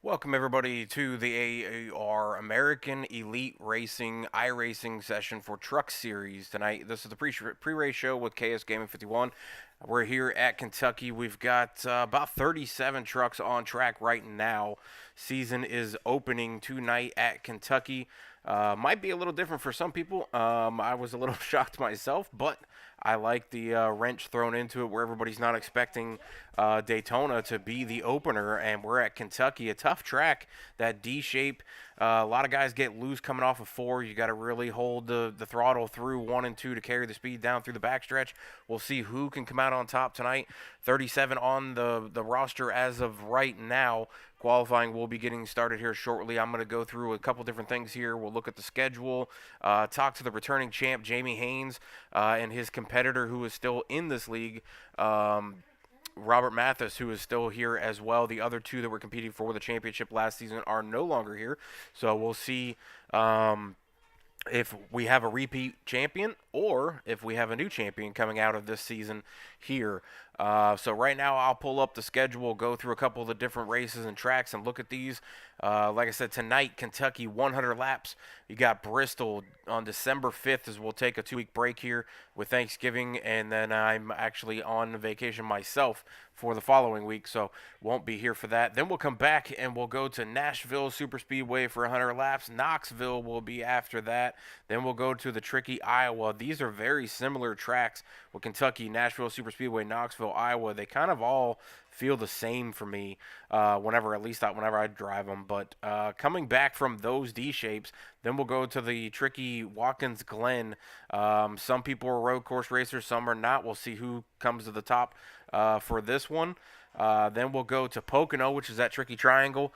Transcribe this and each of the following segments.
Welcome everybody to the AAR American Elite Racing iRacing session for Truck Series tonight. This is the pre-race show with KS Gaming 51. We're here at Kentucky. We've got about 37 trucks on track right now. Season is opening tonight at Kentucky. Might be a little different for some people. I was a little shocked myself, but I like the wrench thrown into it where everybody's not expecting Daytona to be the opener, and we're at Kentucky, a tough track, that D shape. A lot of guys get loose coming off of 4. You got to really hold the throttle through 1 and 2 to carry the speed down through the backstretch. We'll see who can come out on top tonight. 37 on the roster as of right now. Qualifying will be getting started here shortly. I'm going to go through a couple different things here. We'll look at the schedule, talk to the returning champ, Jamie Haynes, and his competitor who is still in this league, Robert Mathis, who is still here as well. The other two that were competing for the championship last season are no longer here. So we'll see if we have a repeat champion or if we have a new champion coming out of this season here. So right now I'll pull up the schedule, go through a couple of the different races and tracks and look at these. Like I said, tonight, Kentucky, 100 laps. You got Bristol on December 5th as we'll take a 2-week break here with Thanksgiving, and then I'm actually on vacation myself for the following week, so won't be here for that. Then we'll come back and we'll go to Nashville Superspeedway for 100 laps. Knoxville will be after that. Then we'll go to the tricky Iowa. These are very similar tracks with Kentucky, Nashville Superspeedway, Knoxville, Iowa. They kind of all feel the same for me whenever I drive them. But coming back from those D shapes, then we'll go to the tricky Watkins Glen. Some people are road course racers, some are not. We'll see who comes to the top for this one. Then we'll go to Pocono, which is that tricky triangle.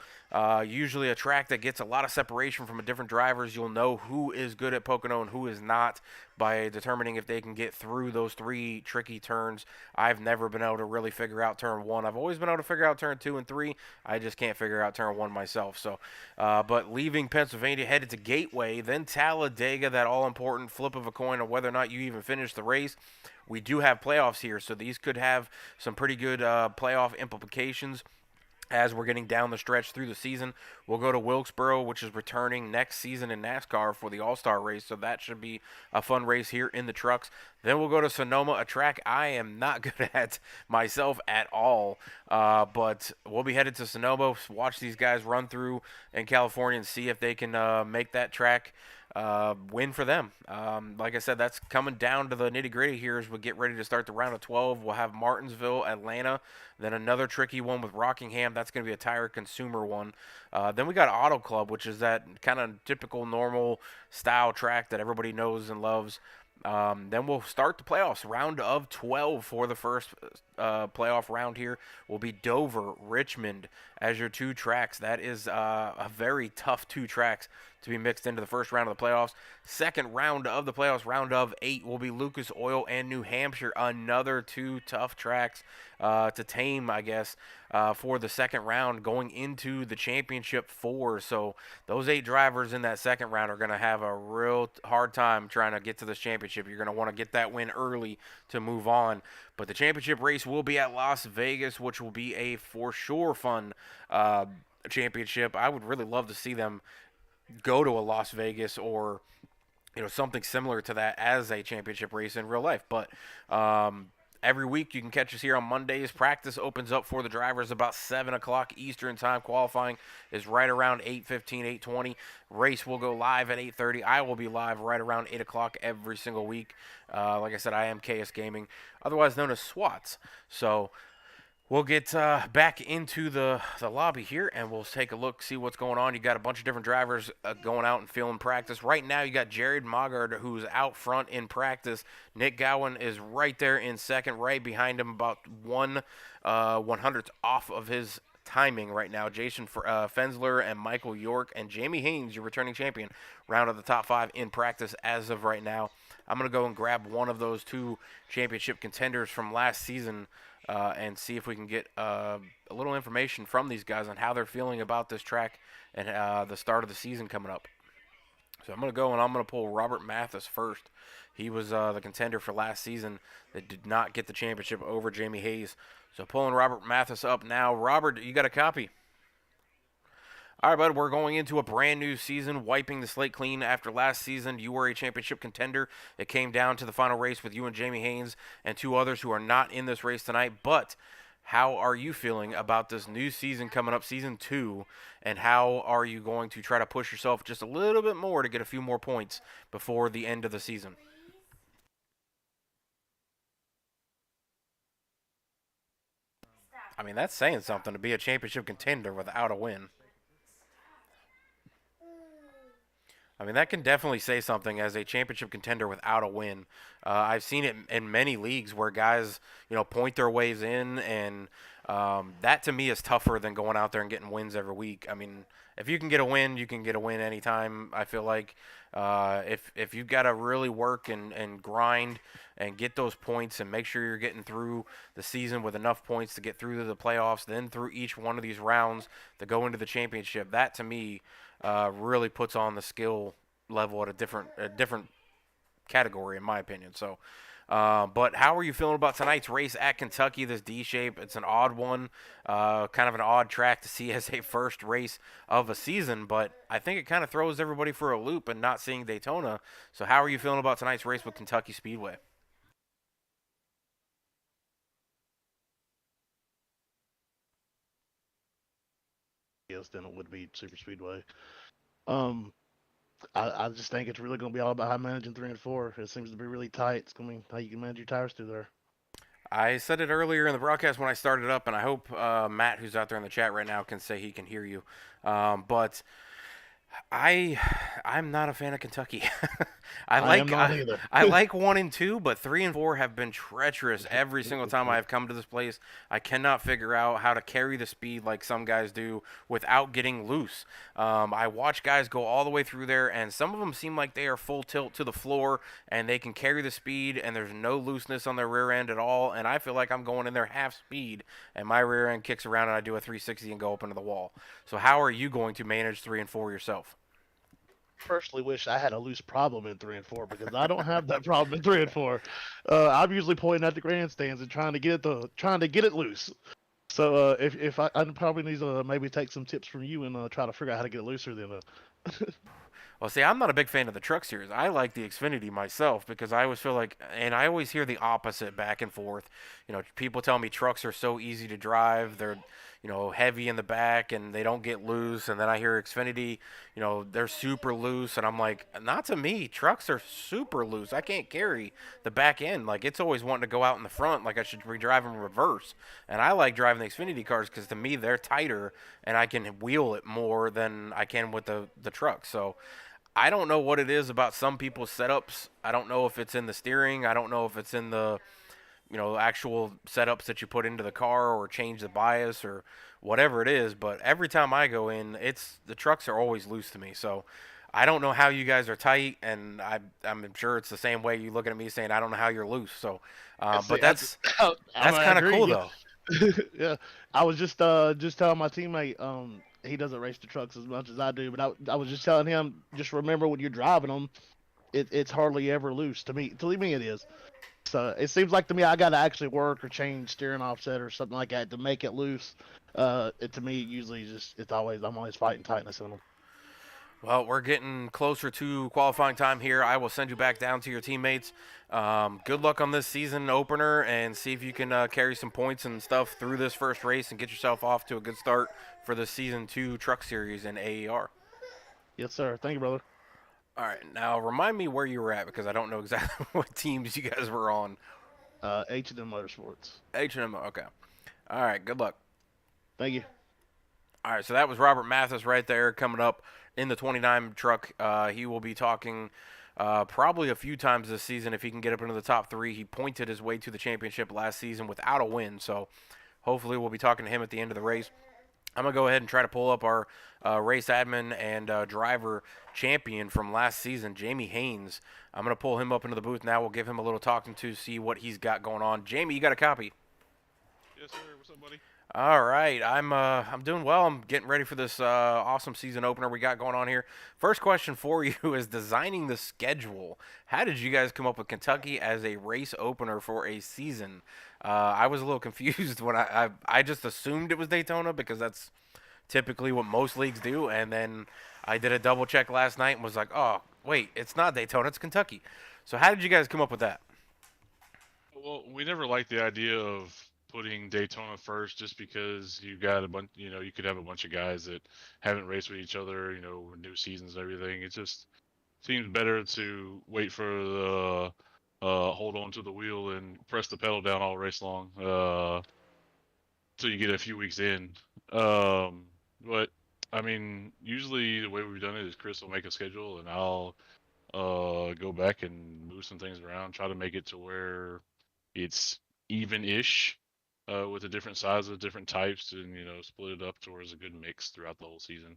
Usually a track that gets a lot of separation from different drivers. You'll know who is good at Pocono and who is not by determining if they can get through those 3 tricky turns. I've never been able to really figure out turn 1. I've always been able to figure out turn 2 and 3. I just can't figure out turn 1 myself. So, but leaving Pennsylvania, headed to Gateway, then Talladega, that all-important flip of a coin of whether or not you even finish the race. We do have playoffs here, so these could have some pretty good playoff implications as we're getting down the stretch through the season. We'll go to Wilkesboro, which is returning next season in NASCAR for the All-Star race, so that should be a fun race here in the trucks. Then we'll go to Sonoma, a track I am not good at myself at all, but we'll be headed to Sonoma, watch these guys run through in California and see if they can make that track win for them. Like I said, that's coming down to the nitty-gritty here as we get ready to start the round of 12. We'll have Martinsville, Atlanta, then another tricky one with Rockingham. That's going to be a tire consumer one. Then we got Auto Club, which is that kind of typical normal style track that everybody knows and loves. Then we'll start the playoffs. Round of 12 for the first playoff round here will be Dover, Richmond as your 2 tracks. That is a very tough 2 tracks to be mixed into the first round of the playoffs. Second round of the playoffs, round of 8, will be Lucas Oil and New Hampshire. Another 2 tough tracks to tame, I guess, for the second round going into the championship 4. So those 8 drivers in that second round are going to have a real hard time trying to get to this championship. You're going to want to get that win early to move on. But the championship race will be at Las Vegas, which will be a for sure fun championship. I would really love to see them go to a Las Vegas or something similar to that as a championship race in real life. But every week you can catch us here on Mondays. Practice opens up for the drivers about 7 o'clock Eastern time. Qualifying is right around 8:15, 8:20. Race will go live at 8:30. I will be live right around 8 o'clock every single week. Like I said, I am KS Gaming, otherwise known as SWATs. So we'll get back into the lobby here, and we'll take a look, see what's going on. You got a bunch of different drivers going out and feeling practice. Right now, you got Jared Mogard, who's out front in practice. Nick Gowan is right there in second, right behind him, about 1/100th off of his timing right now. Jason Fensler and Michael York and Jamie Haynes, your returning champion, round of the top 5 in practice as of right now. I'm going to go and grab one of those 2 championship contenders from last season and see if we can get a little information from these guys on how they're feeling about this track and the start of the season coming up. So I'm going to go and I'm going to pull Robert Mathis first. He was the contender for last season that did not get the championship over Jamie Hayes. So pulling Robert Mathis up now. Robert, you got a copy? All right, bud, we're going into a brand new season, wiping the slate clean after last season. You were a championship contender. It came down to the final race with you and Jamie Haynes and two others who are not in this race tonight. But how are you feeling about this new season coming up, season 2, and how are you going to try to push yourself just a little bit more to get a few more points before the end of the season? I mean, that's saying something to be a championship contender without a win. I mean, that can definitely say something as a championship contender without a win. I've seen it in many leagues where guys, point their ways in, and that to me is tougher than going out there and getting wins every week. I mean, if you can get a win, you can get a win anytime. I feel like if you've got to really work and grind and get those points and make sure you're getting through the season with enough points to get through to the playoffs, then through each one of these rounds to go into the championship, that to me really puts on the skill level at a different category, in my opinion. So, but how are you feeling about tonight's race at Kentucky? This D shape, it's an odd one, kind of an odd track to see as a first race of a season. But I think it kind of throws everybody for a loop and not seeing Daytona. So, how are you feeling about tonight's race with Kentucky Speedway? Yes, than it would be super speedway. Um, I just think it's really going to be all about how managing 3 and 4. It seems to be really tight. It's going to be how you can manage your tires through there. I said it earlier in the broadcast when I started up, and I hope Matt, who's out there in the chat right now, can say he can hear you. But I I'm not a fan of Kentucky. I I am like not I, either. I like 1 and 2, but 3 and 4 have been treacherous every single time I have come to this place. I cannot figure out how to carry the speed like some guys do without getting loose. I watch guys go all the way through there, and some of them seem like they are full tilt to the floor, and they can carry the speed, and there's no looseness on their rear end at all. And I feel like I'm going in there half speed, and my rear end kicks around, and I do a 360 and go up into the wall. So how are you going to manage 3 and 4 yourself? Personally wish I had a loose problem in 3 and 4 because I don't have that problem in 3 and 4. I'm usually pointing at the grandstands and trying to get it loose. So if I probably need to maybe take some tips from you and try to figure out how to get it looser, then Well, see, I'm not a big fan of the truck series. I like the Xfinity myself because I always feel like, and I always hear the opposite back and forth. People tell me trucks are so easy to drive. They're, heavy in the back and they don't get loose. And then I hear Xfinity, they're super loose. And I'm like, not to me. Trucks are super loose. I can't carry the back end. Like, it's always wanting to go out in the front. Like, I should be driving reverse. And I like driving the Xfinity cars because to me, they're tighter and I can wheel it more than I can with the truck. So, I don't know what it is about some people's setups. I don't know if it's in the steering. I don't know if it's in the actual setups that you put into the car or change the bias or whatever it is. But every time I go in, it's the trucks are always loose to me. So I don't know how you guys are tight, and I'm sure it's the same way you looking at me saying I don't know how you're loose. So, but see, that's I kind of cool agree. though. Yeah, I was just telling my teammate he doesn't race the trucks as much as I do, but I was just telling him just remember when you're driving them, it's hardly ever loose to me. To me, it is. So it seems like to me I got to actually work or change steering offset or something like that to make it loose. To me usually just I'm always fighting tightness in them. Well, we're getting closer to qualifying time here. I will send you back down to your teammates. Good luck on this season opener and see if you can carry some points and stuff through this first race and get yourself off to a good start for the season 2 truck series in AER. Yes, sir. Thank you, brother. All right, now remind me where you were at because I don't know exactly what teams you guys were on. H&M Motorsports. H&M, okay. All right, good luck. Thank you. All right, so that was Robert Mathis right there coming up in the 29 truck. He will be talking probably a few times this season if he can get up into the top 3. He pointed his way to the championship last season without a win, so hopefully we'll be talking to him at the end of the race. I'm going to go ahead and try to pull up our race admin and driver champion from last season, Jamie Haynes. I'm going to pull him up into the booth now. We'll give him a little talking to, see what he's got going on. Jamie, you got a copy? Yes, sir. What's up, buddy? All right, I'm doing well. I'm getting ready for this awesome season opener we got going on here. First question for you is designing the schedule. How did you guys come up with Kentucky as a race opener for a season? I was a little confused when I just assumed it was Daytona because that's typically what most leagues do. And then I did a double check last night and was like, oh, wait, it's not Daytona, it's Kentucky. So how did you guys come up with that? Well, we never liked the idea of putting Daytona first, just because you got a bunch. You could have a bunch of guys that haven't raced with each other. New seasons and everything. It just seems better to wait for the hold on to the wheel and press the pedal down all race long till you get a few weeks in. But I mean, usually the way we've done it is Chris will make a schedule and I'll go back and move some things around, try to make it to where it's even-ish with the different sizes, different types, and split it up towards a good mix throughout the whole season.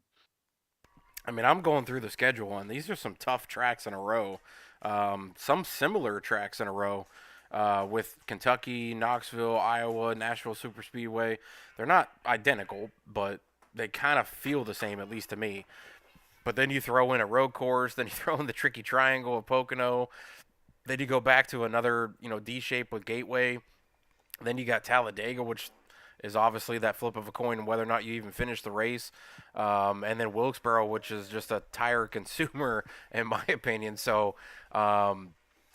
I mean, I'm going through the schedule, and these are some tough tracks in a row. Some similar tracks in a row with Kentucky, Knoxville, Iowa, Nashville Superspeedway. They're not identical, but they kind of feel the same, at least to me. But then you throw in a road course, then you throw in the tricky triangle of Pocono. Then you go back to another, D shape with Gateway. Then you got Talladega, which is obviously that flip of a coin whether or not you even finish the race. And then Wilkesboro, which is just a tire consumer, in my opinion. So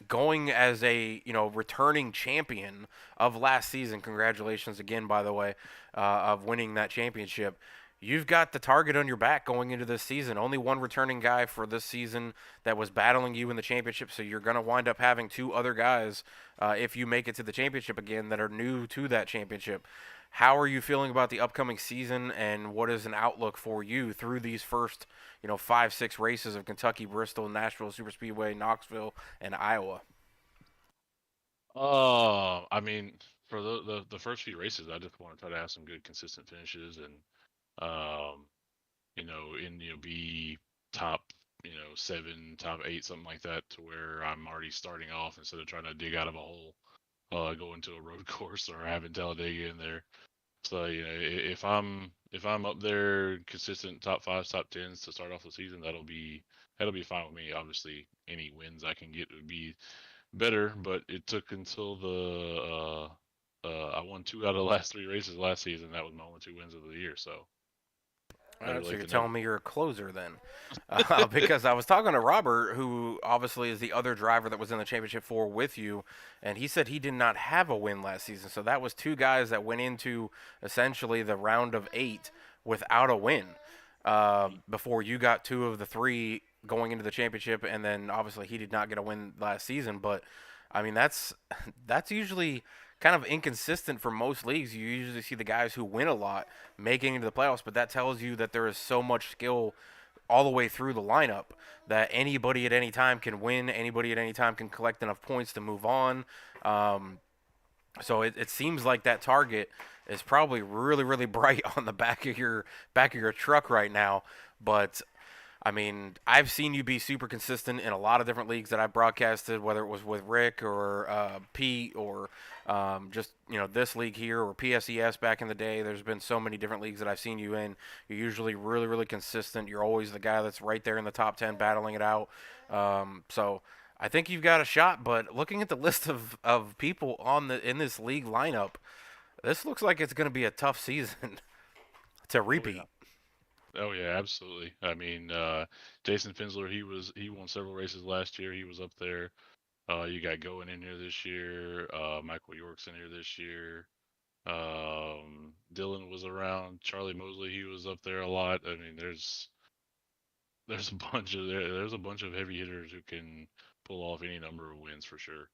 going as a, returning champion of last season, congratulations again, by the way, of winning that championship. You've got the target on your back going into this season. Only one returning guy for this season that was battling you in the championship, so you're going to wind up having two other guys if you make it to the championship again that are new to that championship. How are you feeling about the upcoming season, and what is an outlook for you through these first, 5-6 races of Kentucky, Bristol, Nashville Superspeedway, Knoxville, and Iowa? I mean, for the first few races, I just want to try to have some good consistent finishes and um, be top, 7, top 8, something like that, to where I'm already starting off instead of trying to dig out of a hole, go into a road course or having Talladega in there. So if I'm up there consistent top 5s, top 10s to start off the season, that'll be fine with me. Obviously, any wins I can get would be better, but it took until I won 2 out of the last 3 races last season. That was my only 2 wins of the year. So All better right, so late you're than telling never. me you're a closer then, because I was talking to Robert, who obviously is the other driver that was in the championship four with you, and he said he did not have a win last season. So that was two guys that went into essentially the round of 8 without a win. Before you got 2 of the 3 going into the championship, and then obviously he did not get a win last season. But I mean that's usually kind of inconsistent for most leagues. You usually see the guys who win a lot making it into the playoffs, but that tells you that there is so much skill all the way through the lineup that anybody at any time can win. Anybody at any time can collect enough points to move on. Um, so it seems like that target is probably really, really bright on the back of your truck right now. But I mean, I've seen you be super consistent in a lot of different leagues that I've broadcasted, whether it was with Rick or Pete or just this league here or PSES back in the day. There's been so many different leagues that I've seen you in. You're usually really, really consistent. You're always the guy that's right there in the top 10 battling it out. So I think you've got a shot. But looking at the list of people in this league lineup, this looks like it's going to be a tough season to Oh yeah. repeat. Oh yeah, absolutely. I mean, Jason Finsler, he won several races last year. He was up there. You got Going in here this year. Michael York's in here this year. Dylan was around. Charlie Mosley, he was up there a lot. I mean, there's a there's a bunch of heavy hitters who can pull off any number of wins for sure.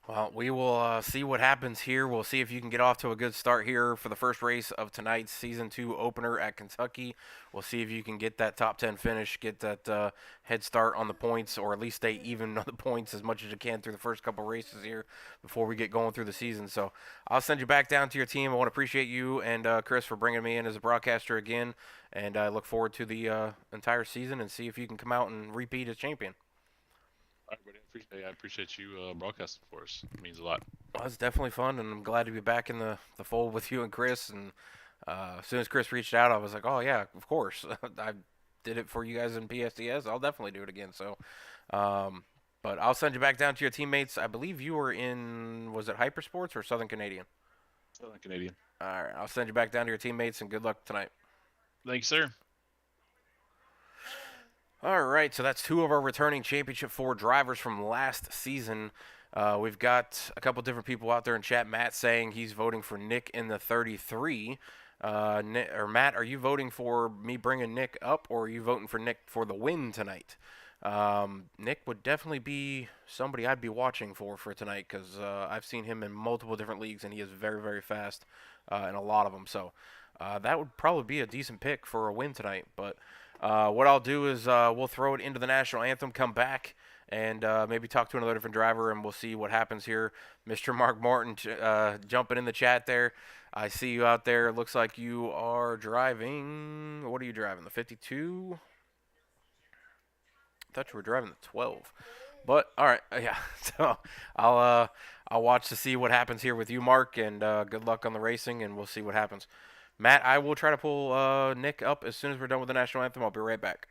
Well, we will see what happens here. We'll see if you can get off to a good start here for the first race of tonight's Season 2 opener at Kentucky. We'll see if you can get that top 10 finish, get that head start on the points, or at least stay even on the points as much as you can through the first couple races here before we get going through the season. So I'll send you back down to your team. I want to appreciate you and Chris for bringing me in as a broadcaster again, and I look forward to the entire season and see if you can come out and repeat as champion. All right, buddy. I appreciate you broadcasting for us. It means a lot. Well, it's definitely fun, and I'm glad to be back in the fold with you and Chris. And as soon as Chris reached out, I was like, oh, yeah, of course. I did it for you guys in PSDS. I'll definitely do it again. So, but I'll send you back down to your teammates. I believe you were in, was it Hypersports or Southern Canadian? Southern Canadian. All right, I'll send you back down to your teammates, and good luck tonight. Thanks, sir. All right, so that's two of our returning Championship 4 drivers from last season. We've got a couple different people out there in chat. Matt saying he's voting for Nick in the 33. Matt, are you voting for me bringing Nick up, or are you voting for Nick for the win tonight? Nick would definitely be somebody I'd be watching for tonight because I've seen him in multiple different leagues and he is very, very fast in a lot of them. So that would probably be a decent pick for a win tonight. But what I'll do is we'll throw it into the national anthem, come back, and maybe talk to another different driver, and we'll see what happens here. Mr. Mark Martin jumping in the chat there. I see you out there. Looks like you are driving. What are you driving? The 52? I thought you were driving the 12. But all right, yeah. So I'll watch to see what happens here with you, Mark, and good luck on the racing, and we'll see what happens. Matt, I will try to pull Nick up as soon as we're done with the national anthem. I'll be right back.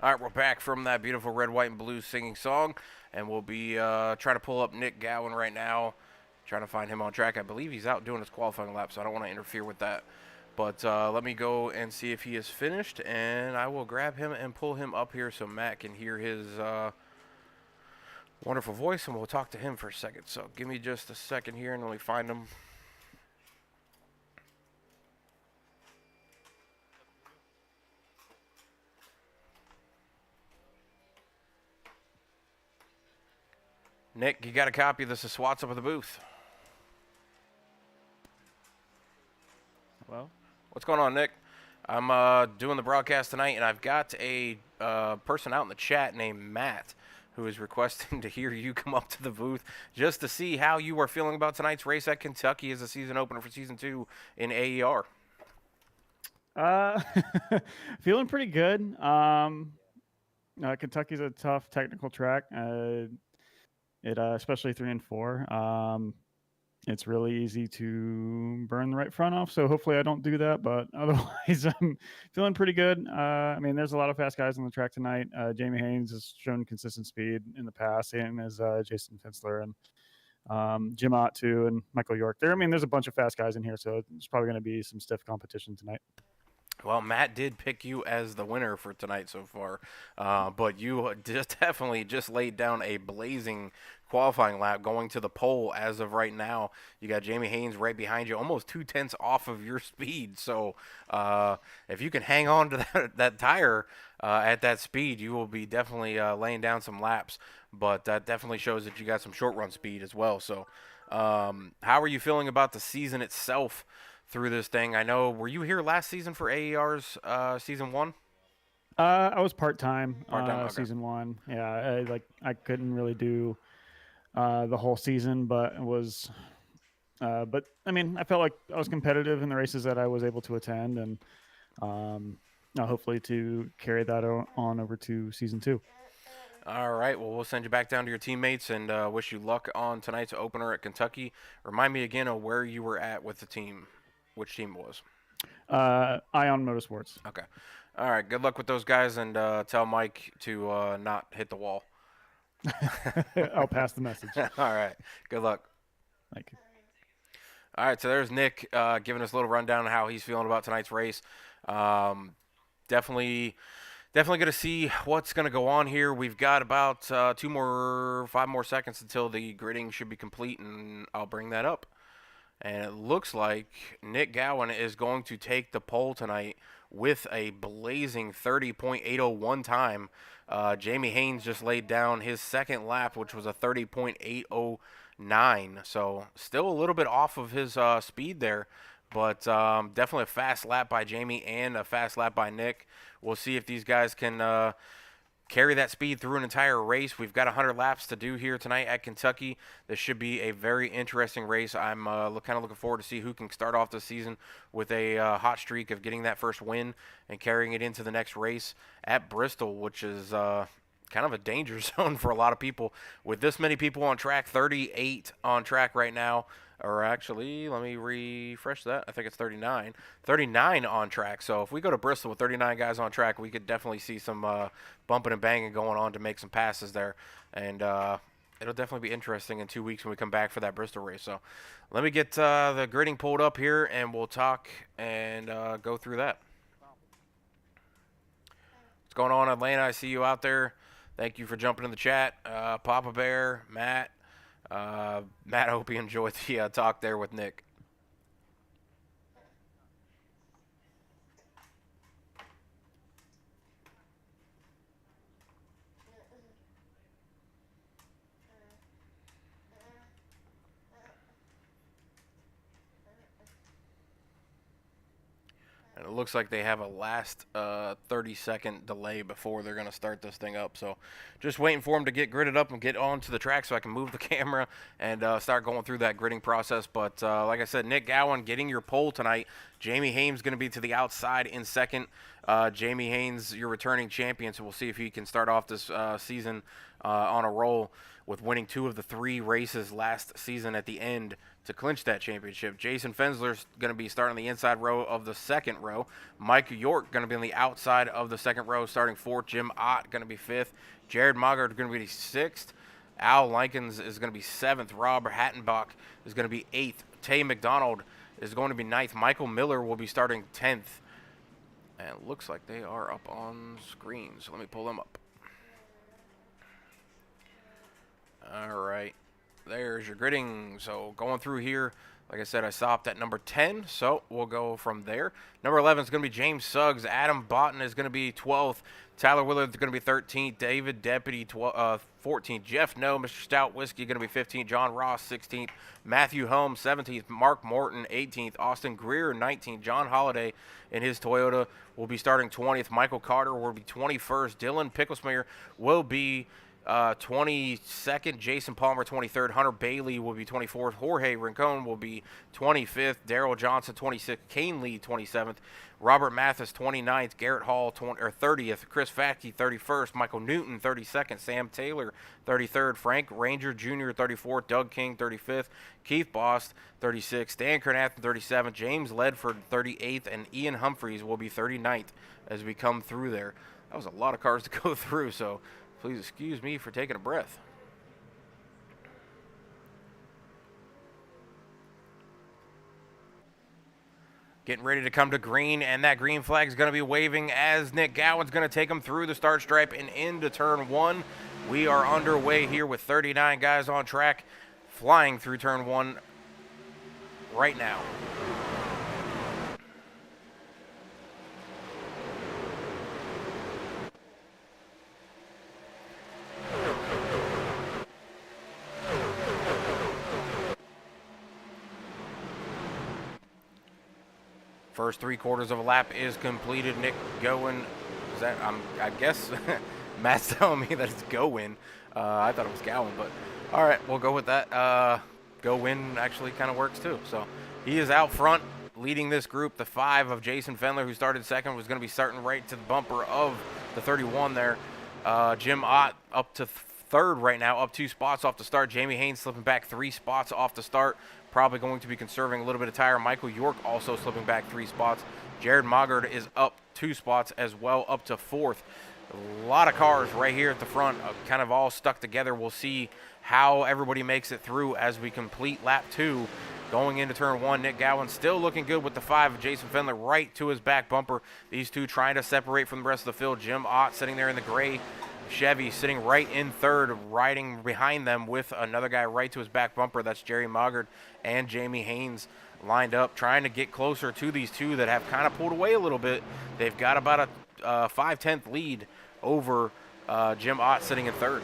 All right, we're back from that beautiful red, white, and blue singing song, and we'll be trying to pull up Nick Gowan right now, trying to find him on track. I believe he's out doing his qualifying lap, so I don't want to interfere with that. But let me go and see if he is finished, and I will grab him and pull him up here so Matt can hear his wonderful voice, and we'll talk to him for a second. So give me just a second here, and let me find him. Nick, you got a copy of this? Is Swats up at the booth? Well, What's going on, Nick? I'm doing the broadcast tonight, and I've got a person out in the chat named Matt who is requesting to hear you come up to the booth just to see how you are feeling about tonight's race at Kentucky as a season opener for Season 2 in AER. uh, feeling pretty good. Kentucky's a tough technical track. Especially 3 and 4. It's really easy to burn the right front off, so hopefully I don't do that. But otherwise, I'm feeling pretpretty good. I mean, there's a lot of fast guys on the track tonight. Jamie Haynes has shown consistent speed in the past, same as Jason Finsler and Jim Ott too, and Michael York. There's a bunch of fast guys in here, so it's probably going to be some stiff competition tonight. Well, Matt did pick you as the winner for tonight so far, but you just definitely just laid down a blazing qualifying lap going to the pole as of right now. You got Jamie Haynes right behind you, almost 2/10 off of your speed. So if you can hang on to that tire at that speed, you will be definitely laying down some laps. But that definitely shows that you got some short run speed as well. So how are you feeling about the season itself through this thing? I know, were you here last season for AER's Season 1? I was part-time, Part-time, okay. season 1. Yeah, I couldn't really do the whole season, but it was. But I mean, I felt like I was competitive in the races that I was able to attend, and um, hopefully to carry that on over to season 2. All right. Well, we'll send you back down to your teammates and wish you luck on tonight's opener at Kentucky. Remind me again of where you were at with the team, which team it was. Ion Motorsports. Okay. All right. Good luck with those guys, and tell Mike to not hit the wall. I'll pass the message. All right. Good luck. Thank you. All right, so there's Nick giving us a little rundown on how he's feeling about tonight's race. Definitely going to see what's going to go on here. We've got about 5 more seconds until the gridding should be complete, and I'll bring that up. And it looks like Nick Gowan is going to take the pole tonight with a blazing 30.801 time. Jamie Haynes just laid down his second lap, which was a 30.809. So still a little bit off of his speed there, but definitely a fast lap by Jamie and a fast lap by Nick. We'll see if these guys can carry that speed through an entire race. We've got 100 laps to do here tonight at Kentucky. This should be a very interesting race. I'm kind of looking forward to see who can start off the season with a hot streak of getting that first win and carrying it into the next race at Bristol, which is kind of a danger zone for a lot of people. With this many people on track, 38 on track right now. Or actually, let me refresh that. I think it's 39. 39 on track. So if we go to Bristol with 39 guys on track, we could definitely see some bumping and banging going on to make some passes there. And it'll definitely be interesting in 2 weeks when we come back for that Bristol race. So let me get the gridding pulled up here, and we'll talk and go through that. What's going on, Atlanta? I see you out there. Thank you for jumping in the chat. Papa Bear, Matt. Matt, I hope you enjoyed the talk there with Nick. And it looks like they have a last 30-second delay before they're going to start this thing up. So just waiting for them to get gridded up and get onto the track so I can move the camera and start going through that gridding process. But like I said, Nick Gowan getting your pole tonight. Jamie Haynes going to be to the outside in second. Jamie Haynes, your returning champion, so we'll see if he can start off this season on a roll with winning 2 of the 3 races last season at the end to clinch that championship. Jason Fensler's going to be starting on the inside row of the second row. Mike York going to be on the outside of the second row starting 4th. Jim Ott going to be 5th. Jared Mogart going to be 6th. Al Likens is going to be 7th. Rob Hattenbach is going to be 8th. Tay McDonald is going to be 9th. Michael Miller will be starting 10th. And it looks like they are up on screen, so let me pull them up. All right. There's your gridding. So going through here, like I said, I stopped at number 10, so we'll go from there. Number 11 is going to be James Suggs. Adam Botten is going to be 12th. Tyler Willard is going to be 13th. David Deputy 14th. Jeff No, Mr. Stout Whiskey going to be 15th. John Ross 16th. Matthew Holmes 17th. Mark Morton 18th. Austin Greer 19th. John Holiday in his Toyota will be starting 20th. Michael Carter will be 21st. Dylan Picklesmeyer will be 22nd, Jason Palmer 23rd, Hunter Bailey will be 24th, Jorge Rincon will be 25th, Daryl Johnson 26th, Kane Lee 27th, Robert Mathis 29th, Garrett Hall 30th, Chris Fatke 31st, Michael Newton 32nd, Sam Taylor 33rd, Frank Ranger Jr. 34th, Doug King 35th, Keith Bost 36th, Dan Kernathan 37th, James Ledford 38th, and Ian Humphreys will be 39th as we come through there. That was a lot of cars to go through, so please excuse me for taking a breath. Getting ready to come to green, and that green flag is going to be waving as Nick Gowan's going to take him through the start stripe and into turn 1. We are underway here with 39 guys on track, flying through turn 1 right now. First 3/4 of a lap is completed. Nick Gowan Is that I guess Matt's telling me that it's Go-Win. I thought it was Gowan, but all right, we'll go with that. Go-Win actually kind of works too. So he is out front leading this group. The 5 of Jason Fendler, who started second, was going to be starting right to the bumper of the 31 there. Jim Ott up to third right now, up 2 spots off the start. Jamie Haynes slipping back 3 spots off the start, probably going to be conserving a little bit of tire. Michael York also slipping back 3 spots. Jared Mogard is up 2 spots as well, up to 4th. A lot of cars right here at the front, kind of all stuck together. We'll see how everybody makes it through as we complete lap 2. Going into turn 1, Nick Gowan still looking good with the 5 of Jason Fendler right to his back bumper. These two trying to separate from the rest of the field. Jim Ott sitting there in the gray Chevy, sitting right in third, riding behind them with another guy right to his back bumper. That's Jerry Mogard and Jamie Haynes lined up, trying to get closer to these two that have kind of pulled away a little bit. They've got about a 5/10 lead over Jim Ott sitting in third.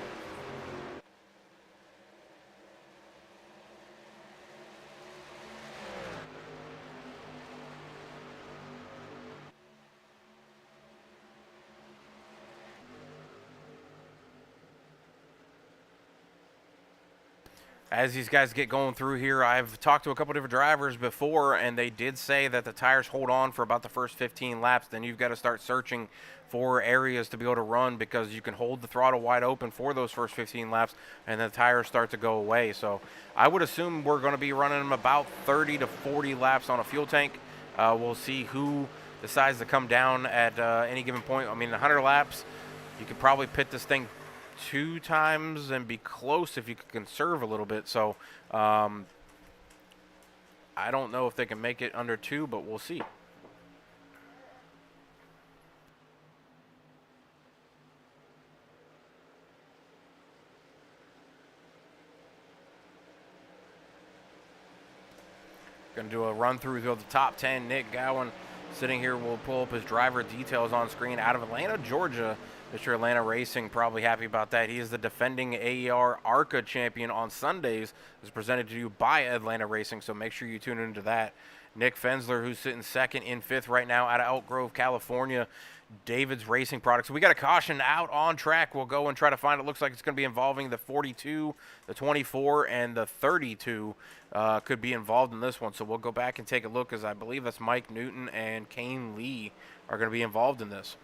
As these guys get going through here, I've talked to a couple different drivers before, and they did say that the tires hold on for about the first 15 laps. Then you've got to start searching for areas to be able to run, because you can hold the throttle wide open for those first 15 laps, and the tires start to go away. So I would assume we're going to be running them about 30 to 40 laps on a fuel tank. We'll see who decides to come down at any given point. I mean, 100 laps, you could probably pit this thing 2 times and be close if you could conserve a little bit. So I don't know if they can make it under 2, but we'll see. Going to do a run through the top 10. Nick Gowan sitting here will pull up his driver details on screen out of Atlanta, Georgia. Mr. Atlanta Racing, probably happy about that. He is the defending AER ARCA champion on Sundays. It's presented to you by Atlanta Racing, so make sure you tune into that. Nick Fensler, who's sitting second in 5th right now out of Elk Grove, California. David's Racing Products. We got a caution out on track. We'll go and try to find it. Looks like it's going to be involving the 42, the 24, and the 32 could be involved in this one. So we'll go back and take a look, as I believe that's Mike Newton and Kane Lee are going to be involved in this.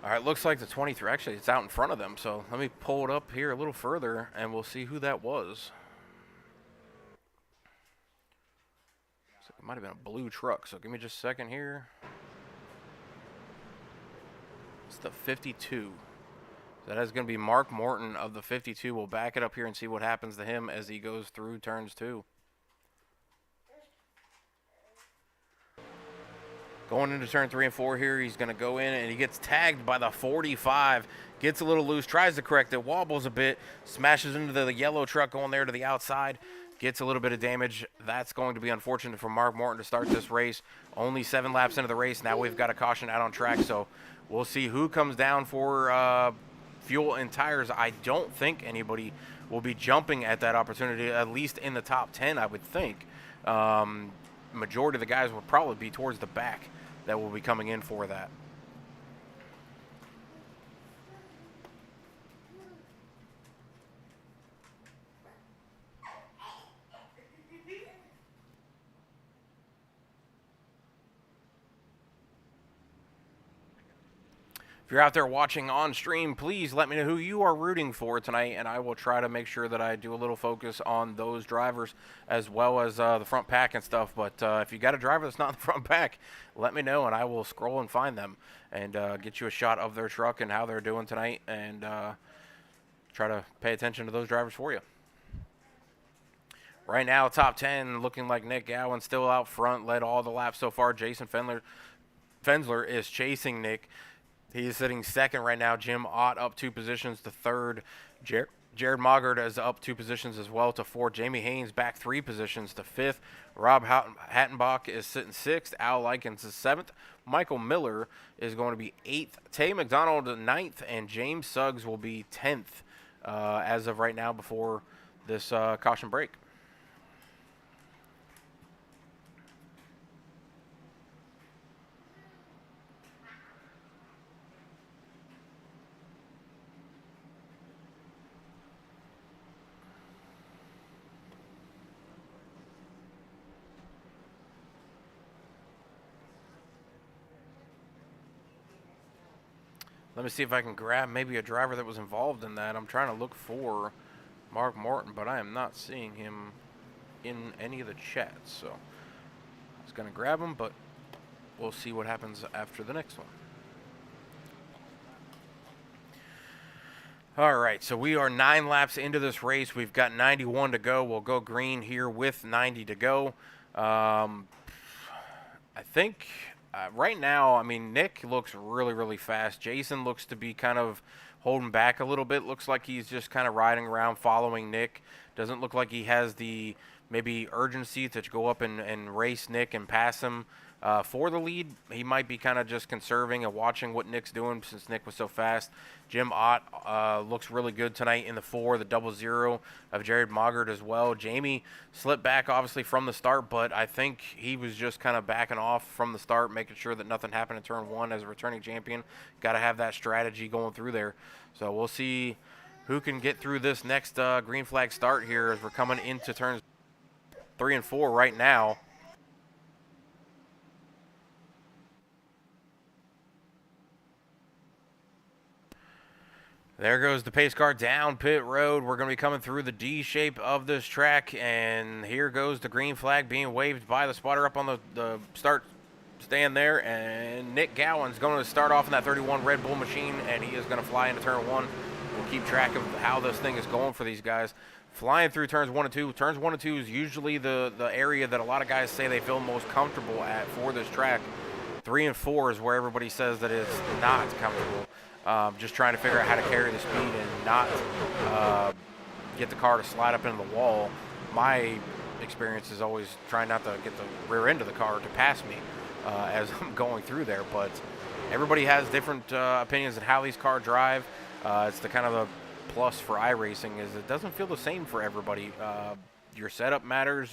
All right, looks like the 23, actually it's out in front of them, so let me pull it up here a little further and we'll see who that was. So it might have been a blue truck, so give me just a second here. It's the 52. That is going to be Mark Morton of the 52. We'll back it up here and see what happens to him as he goes through turns 2. Going into turn 3 and 4 here, he's going to go in and he gets tagged by the 45. Gets a little loose, tries to correct it, wobbles a bit, smashes into the yellow truck going there to the outside. Gets a little bit of damage. That's going to be unfortunate for Mark Morton to start this race. Only 7 laps into the race. Now we've got a caution out on track, so we'll see who comes down for fuel and tires. I don't think anybody will be jumping at that opportunity, at least in the top 10, I would think. Majority of the guys will probably be towards the back that will be coming in for that. If you're out there watching on stream, please let me know who you are rooting for tonight, and I will try to make sure that I do a little focus on those drivers as well as the front pack and stuff. But if you got a driver that's not in the front pack, let me know, and I will scroll and find them and get you a shot of their truck and how they're doing tonight, and try to pay attention to those drivers for you. Right now, top 10 looking like Nick Gowan still out front, led all the laps so far. Jason Fensler is chasing Nick. He is sitting second right now. Jim Ott up 2 positions to third. Jared Mogart is up 2 positions as well to 4th. Jamie Haynes back 3 positions to 5th. Rob Hattenbach is sitting 6th. Al Likens is 7th. Michael Miller is going to be 8th. Tay McDonald 9th. And James Suggs will be 10th as of right now before this caution break. Let me see if I can grab maybe a driver that was involved in that. I'm trying to look for Mark Martin, but I am not seeing him in any of the chats. So I was going to grab him, but we'll see what happens after the next one. All right, so we are 9 laps into this race. We've got 91 to go. We'll go green here with 90 to go. I think right now, I mean, Nick looks really, really fast. Jason looks to be kind of holding back a little bit. Looks like he's just kind of riding around following Nick. Doesn't look like he has the maybe urgency to go up and race Nick and pass him for the lead. He might be kind of just conserving and watching what Nick's doing since Nick was so fast. Jim Ott looks really good tonight in the 4, the 00 of Jared Mogart as well. Jamie slipped back obviously from the start, but I think he was just kind of backing off from the start, making sure that nothing happened in turn 1 as a returning champion. Got to have that strategy going through there. So we'll see who can get through this next green flag start here as we're coming into turns 3 and 4 right now. There goes the pace car down pit road. We're going to be coming through the D shape of this track, and here goes the green flag being waved by the spotter up on the start stand there, and Nick Gowan's going to start off in that 31 Red Bull machine, and he is going to fly into turn 1. We'll keep track of how this thing is going for these guys. Flying through turns 1 and 2. Turns 1 and 2 is usually the area that a lot of guys say they feel most comfortable at for this track. 3 and 4 is where everybody says that it's not comfortable. Just trying to figure out how to carry the speed and not get the car to slide up into the wall. My experience is always trying not to get the rear end of the car to pass me as I'm going through there. But everybody has different opinions on how these cars drive. It's the kind of the plus for iRacing is it doesn't feel the same for everybody. Your setup matters.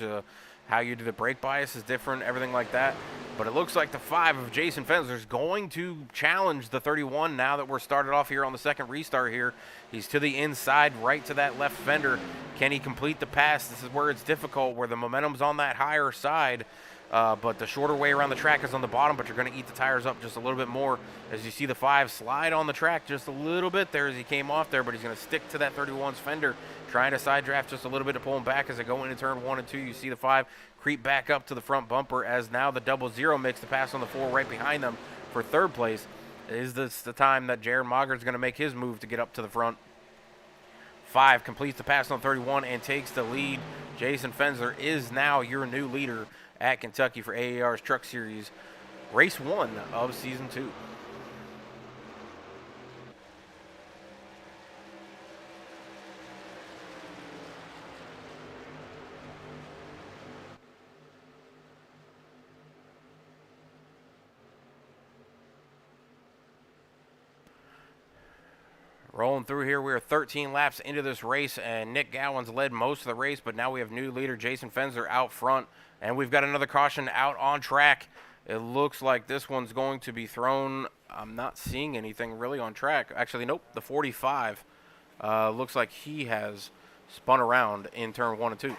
How you do the brake bias is different, everything like that. But it looks like the 5 of Jason Fensler is going to challenge the 31 now that we're started off here on the second restart here. He's to the inside, right to that left fender. Can he complete the pass? This is where it's difficult, where the momentum's on that higher side. But the shorter way around the track is on the bottom, but you're going to eat the tires up just a little bit more as you see the 5 slide on the track just a little bit there as he came off there, but he's going to stick to that 31's fender, trying to side draft just a little bit to pull him back as they go into turn 1 and 2. You see the 5 creep back up to the front bumper as now the 00 makes the pass on the 4 right behind them for third place. Is this the time that Jared Mogart's going to make his move to get up to the front? 5 completes the pass on 31 and takes the lead. Jason Fensler is now your new leader at Kentucky for AAR's Truck Series, race 1 of season 2. Rolling through here, we are 13 laps into this race, and Nick Gowan's led most of the race, but now we have new leader Jason Fensler out front, and we've got another caution out on track. It looks like this one's going to be thrown. I'm not seeing anything really on track. Actually, nope, the 45 looks like he has spun around in turn 1 and 2.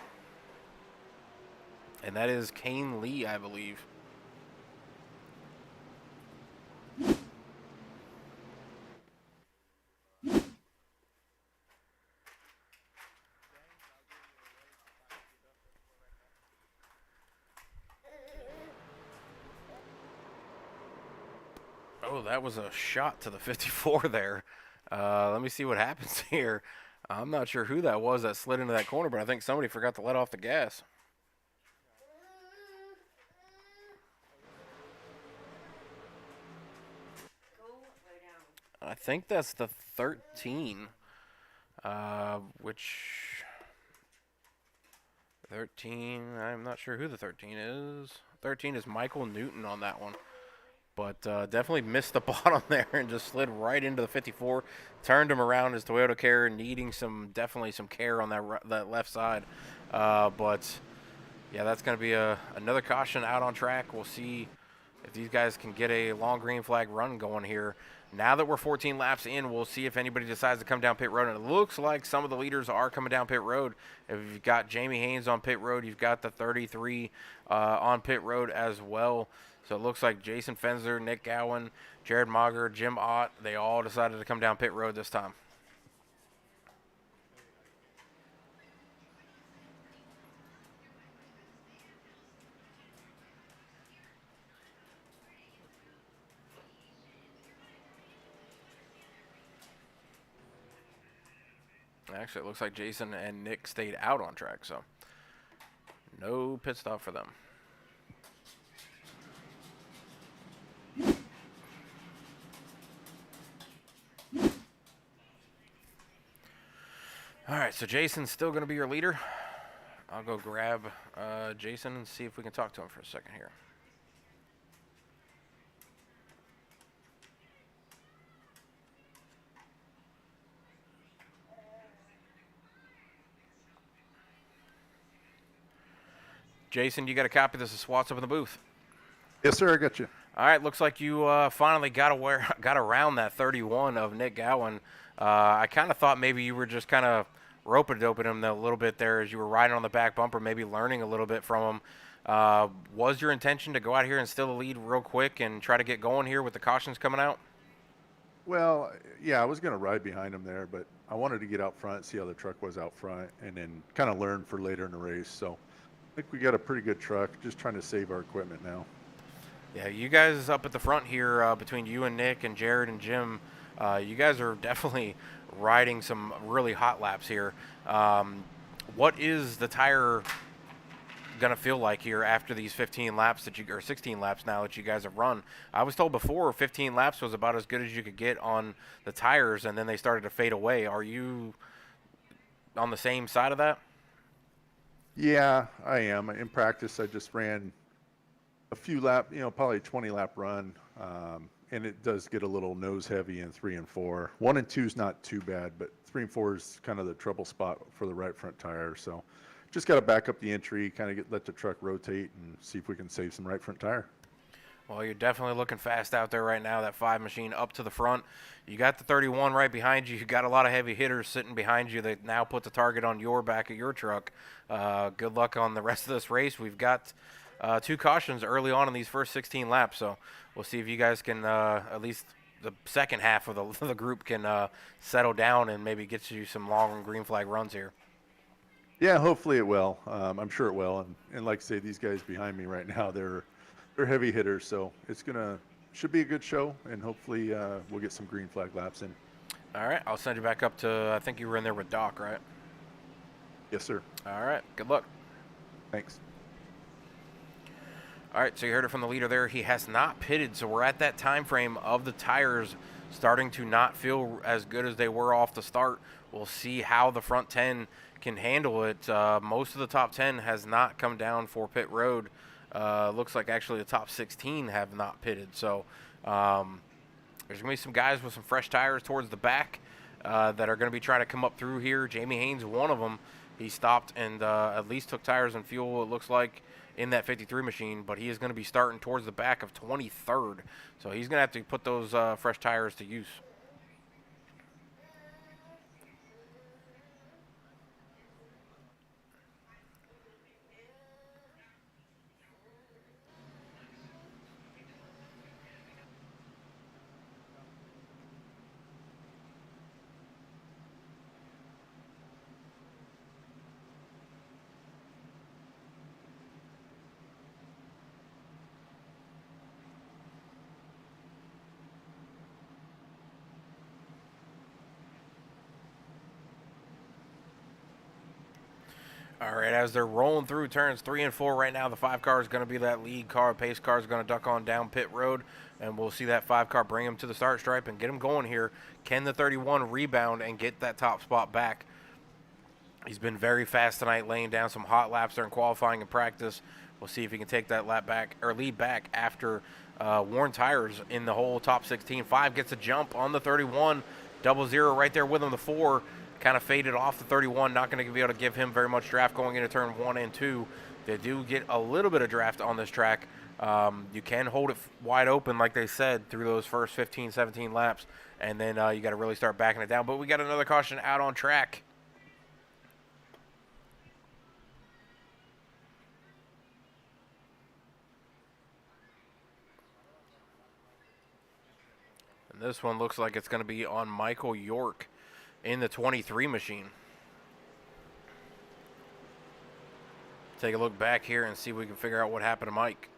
And that is Kane Lee, I believe. Oh, that was a shot to the 54 there. Let me see what happens here. I'm not sure who that was that slid into that corner, but I think somebody forgot to let off the gas. I think that's the 13. Which 13? I'm not sure who the 13 is. 13 is Michael Newton on that one. But definitely missed the bottom there and just slid right into the 54. Turned him around his Toyota Care, needing definitely some care on that left side. But yeah, that's going to be another caution out on track. We'll see if these guys can get a long green flag run going here. Now that we're 14 laps in, we'll see if anybody decides to come down pit road. And it looks like some of the leaders are coming down pit road. If you've got Jamie Haynes on pit road, you've got the 33 on pit road as well. So it looks like Jason Fensler, Nick Gowan, Jared Mager, Jim Ott, they all decided to come down pit road this time. Actually, it looks like Jason and Nick stayed out on track, so no pit stop for them. All right, so Jason's still going to be your leader. I'll go grab Jason and see if we can talk to him for a second here. Jason, you got a copy? This is Swats up in the booth. Yes, sir. I got you. All right, looks like you finally got around that 31 of Nick Gowan. I kind of thought maybe you were just kind of rope-a-doping him a little bit there as you were riding on the back bumper, maybe learning a little bit from him. Was your intention to go out here and steal the lead real quick and try to get going here with the cautions coming out? Well, yeah, I was going to ride behind him there, but I wanted to get out front, see how the truck was out front, and then kind of learn for later in the race. So I think we got a pretty good truck, just trying to save our equipment now. Yeah, you guys up at the front here between you and Nick and Jared and Jim, you guys are definitely riding some really hot laps here. What is the tire going to feel like here after these 15 laps or 16 laps now that you guys have run? I was told before 15 laps was about as good as you could get on the tires, and then they started to fade away. Are you on the same side of that? Yeah, I am. In practice, I just ran a few lap, probably a 20 lap run. And it does get a little nose heavy in 3 and 4. 1 and 2 is not too bad, but 3 and 4 is kind of the trouble spot for the right front tire. So just got to back up the entry, kind of let the truck rotate and see if we can save some right front tire. Well, you're definitely looking fast out there right now, that 5 machine up to the front. You got the 31 right behind you. You got a lot of heavy hitters sitting behind you that now put the target on your back of your truck. Good luck on the rest of this race. We've got 2 cautions early on in these first 16 laps, so we'll see if you guys can at least the second half of the group can settle down and maybe get you some long green flag runs here. Yeah, hopefully it will. I'm sure it will. And like I say, these guys behind me right now, they're heavy hitters, so should be a good show, and hopefully we'll get some green flag laps in. All right, I'll send you back up to, I think you were in there with Doc, right? Yes, sir. All right, good luck. Thanks. All right, so you heard it from the leader there. He has not pitted, so we're at that time frame of the tires starting to not feel as good as they were off the start. We'll see how the front 10 can handle it. Most of the top 10 has not come down for pit road. Looks like actually the top 16 have not pitted. So there's going to be some guys with some fresh tires towards the back that are going to be trying to come up through here. Jamie Haynes, one of them. He stopped and at least took tires and fuel, it looks like, in that 53 machine, but he is going to be starting towards the back of 23rd. So he's going to have to put those fresh tires to use. All right, as they're rolling through turns 3 and 4 right now, the 5 car is going to be that lead car. Pace car is going to duck on down pit road, and we'll see that 5 car bring him to the start stripe and get him going here. Can the 31 rebound and get that top spot back? He's been very fast tonight, laying down some hot laps during qualifying and practice. We'll see if he can take that lap back or lead back after worn tires in the whole top 16. 5 gets a jump on the 31, 00 right there with him. The 4 kind of faded off the 31, not going to be able to give him very much draft going into turn 1 and 2. They do get a little bit of draft on this track. You can hold it wide open, like they said, through those first 15, 17 laps, and then you got to really start backing it down. But we got another caution out on track. And this one looks like it's going to be on Michael York in the 23 machine. Take a look back here and see if we can figure out what happened to Mike.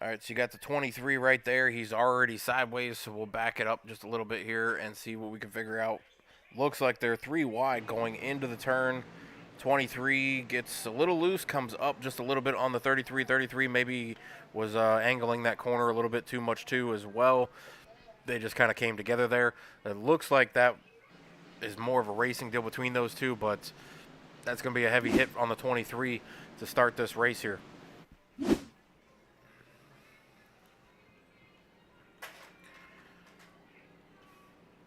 All right, so you got the 23 right there. He's already sideways, so we'll back it up just a little bit here and see what we can figure out. Looks like they're 3 wide going into the turn. 23 gets a little loose, comes up just a little bit on the 33. 33 maybe was angling that corner a little bit too much too as well. They just kind of came together there. It looks like that is more of a racing deal between those two, but that's going to be a heavy hit on the 23 to start this race here.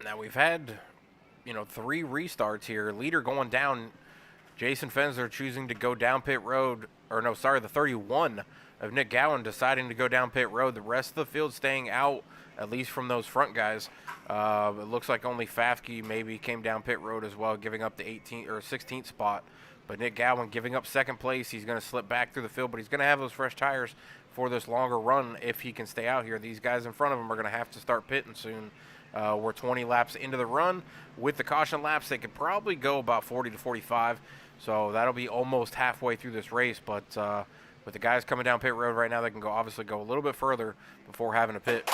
Now we've had, 3 restarts here. Leader going down. Jason Fensler choosing to go down pit road, the 31 of Nick Gowan deciding to go down pit road. The rest of the field staying out, at least from those front guys. It looks like only Fafke maybe came down pit road as well, giving up the 18th or 16th spot. But Nick Gowan giving up second place. He's going to slip back through the field, but he's going to have those fresh tires for this longer run if he can stay out here. These guys in front of him are going to have to start pitting soon. We're 20 laps into the run. With the caution laps, they could probably go about 40 to 45. So that'll be almost halfway through this race. But with the guys coming down pit road right now, they can obviously go a little bit further before having to pit.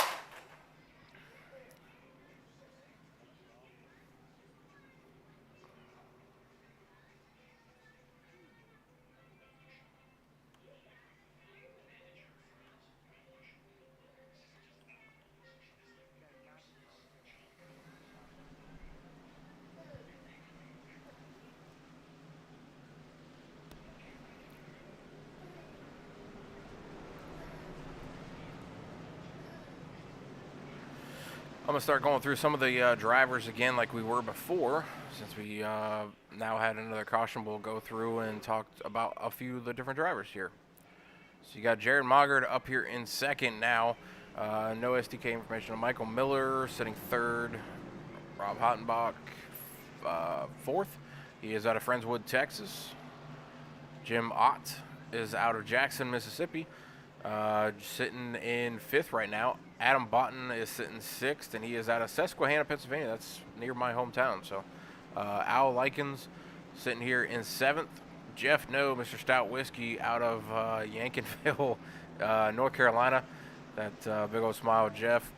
I'm going to start going through some of the drivers again like we were before. Since we now had another caution, we'll go through and talk about a few of the different drivers here. So you got Jared Mogard up here in second now. No SDK information on Michael Miller sitting third. Rob Hottenbach fourth. He is out of Friendswood, Texas. Jim Ott is out of Jackson, Mississippi. Sitting in fifth right now. Adam Botten is sitting sixth, and he is out of Susquehanna, Pennsylvania. That's near my hometown. So Al Likens sitting here in seventh. Jeff No, Mr. Stout Whiskey, out of Yankinville, North Carolina. That big old smile, Jeff.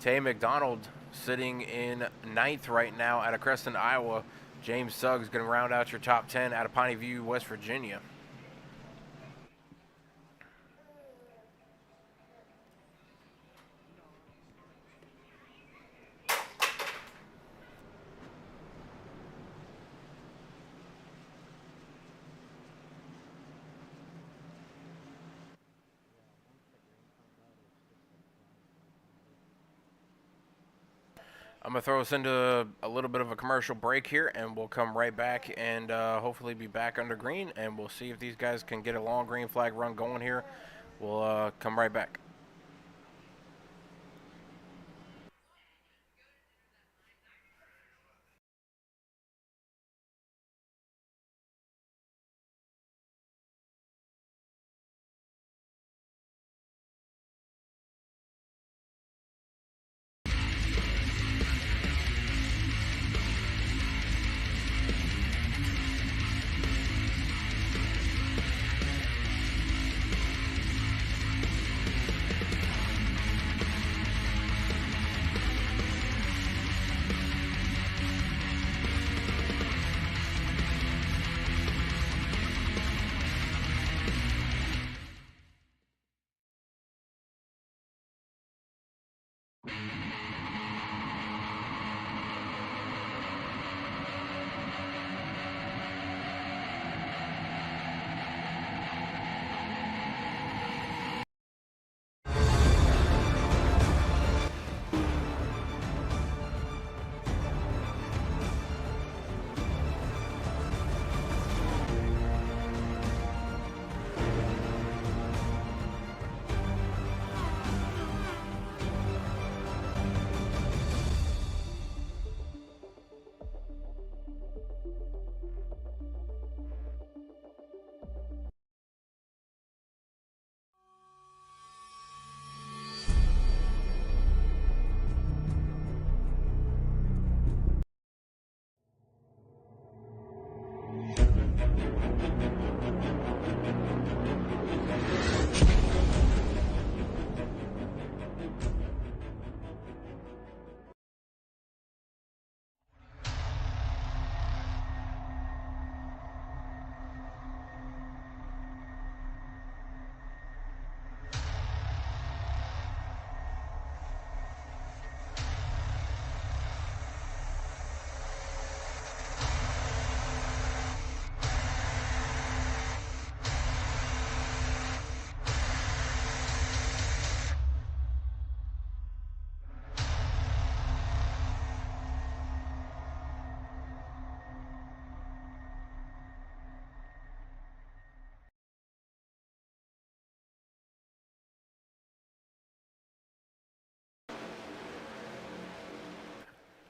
Tay McDonald sitting in ninth right now out of Creston, Iowa. James Suggs going to round out your top 10 out of Piney View, West Virginia. I'm going to throw us into a little bit of a commercial break here, and we'll come right back and hopefully be back under green, and we'll see if these guys can get a long green flag run going here. We'll come right back.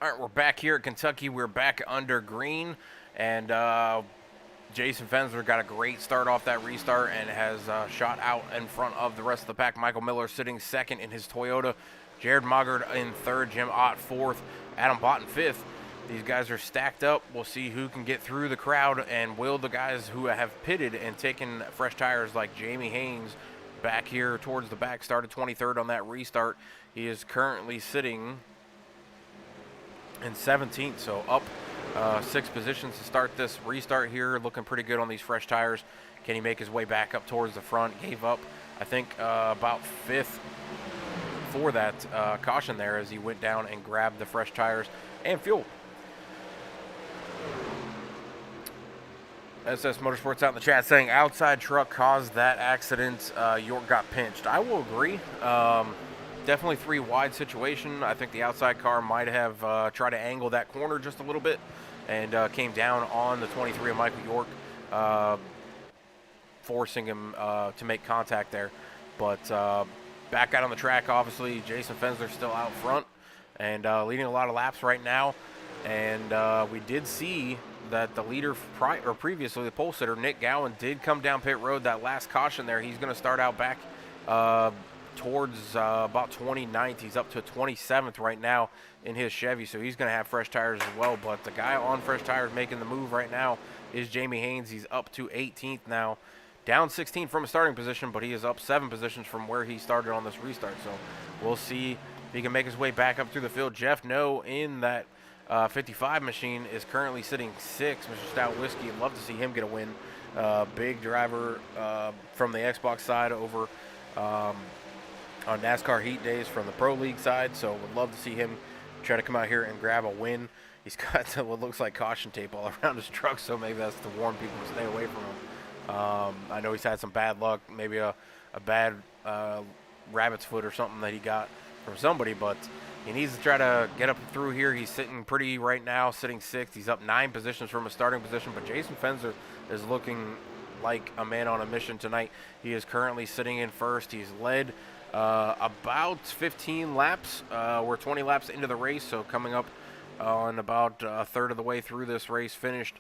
All right, we're back here at Kentucky. We're back under green, and Jason Fensler got a great start off that restart and has shot out in front of the rest of the pack. Michael Miller sitting second in his Toyota. Jared Moggard in third. Jim Ott fourth. Adam Bott in fifth. These guys are stacked up. We'll see who can get through the crowd, and will the guys who have pitted and taken fresh tires like Jamie Haynes back here towards the back, started 23rd on that restart. He is currently sitting in 17th, so up 6 positions to start this restart here. Looking pretty good on these fresh tires. Can he make his way back up towards the front? Gave up, I think, about 5th for that caution there as he went down and grabbed the fresh tires and fuel. SS Motorsports out in the chat saying outside truck caused that accident. York got pinched. I will agree. Definitely 3 wide situation. I think the outside car might have tried to angle that corner just a little bit and came down on the 23 of Michael York, forcing him to make contact there. But back out on the track, obviously, Jason Fensler still out front and leading a lot of laps right now. And we did see that the leader previously, the pole sitter, Nick Gowan, did come down pit road that last caution there. He's going to start out back towards about 29th. He's up to 27th right now in his Chevy, so he's going to have fresh tires as well. But the guy on fresh tires making the move right now is Jamie Haynes. He's up to 18th now, down 16 from a starting position, but he is up 7 positions from where he started on this restart. So we'll see if he can make his way back up through the field. Jeff No in that 55 machine is currently sitting 6th. Mr. Stout Whiskey, I'd love to see him get a win. Big driver from the Xbox side over on NASCAR Heat Days from the Pro League side, so would love to see him try to come out here and grab a win. He's got what looks like caution tape all around his truck, so maybe that's to warn people to stay away from him. I know he's had some bad luck, maybe a bad rabbit's foot or something that he got from somebody, but he needs to try to get up through here. He's sitting pretty right now, sitting 6th. He's up 9 positions from a starting position, but Jason Fensler is looking like a man on a mission tonight. He is currently sitting in 1st. He's led about 15 laps. We're 20 laps into the race, so coming up on about a third of the way through this race finished.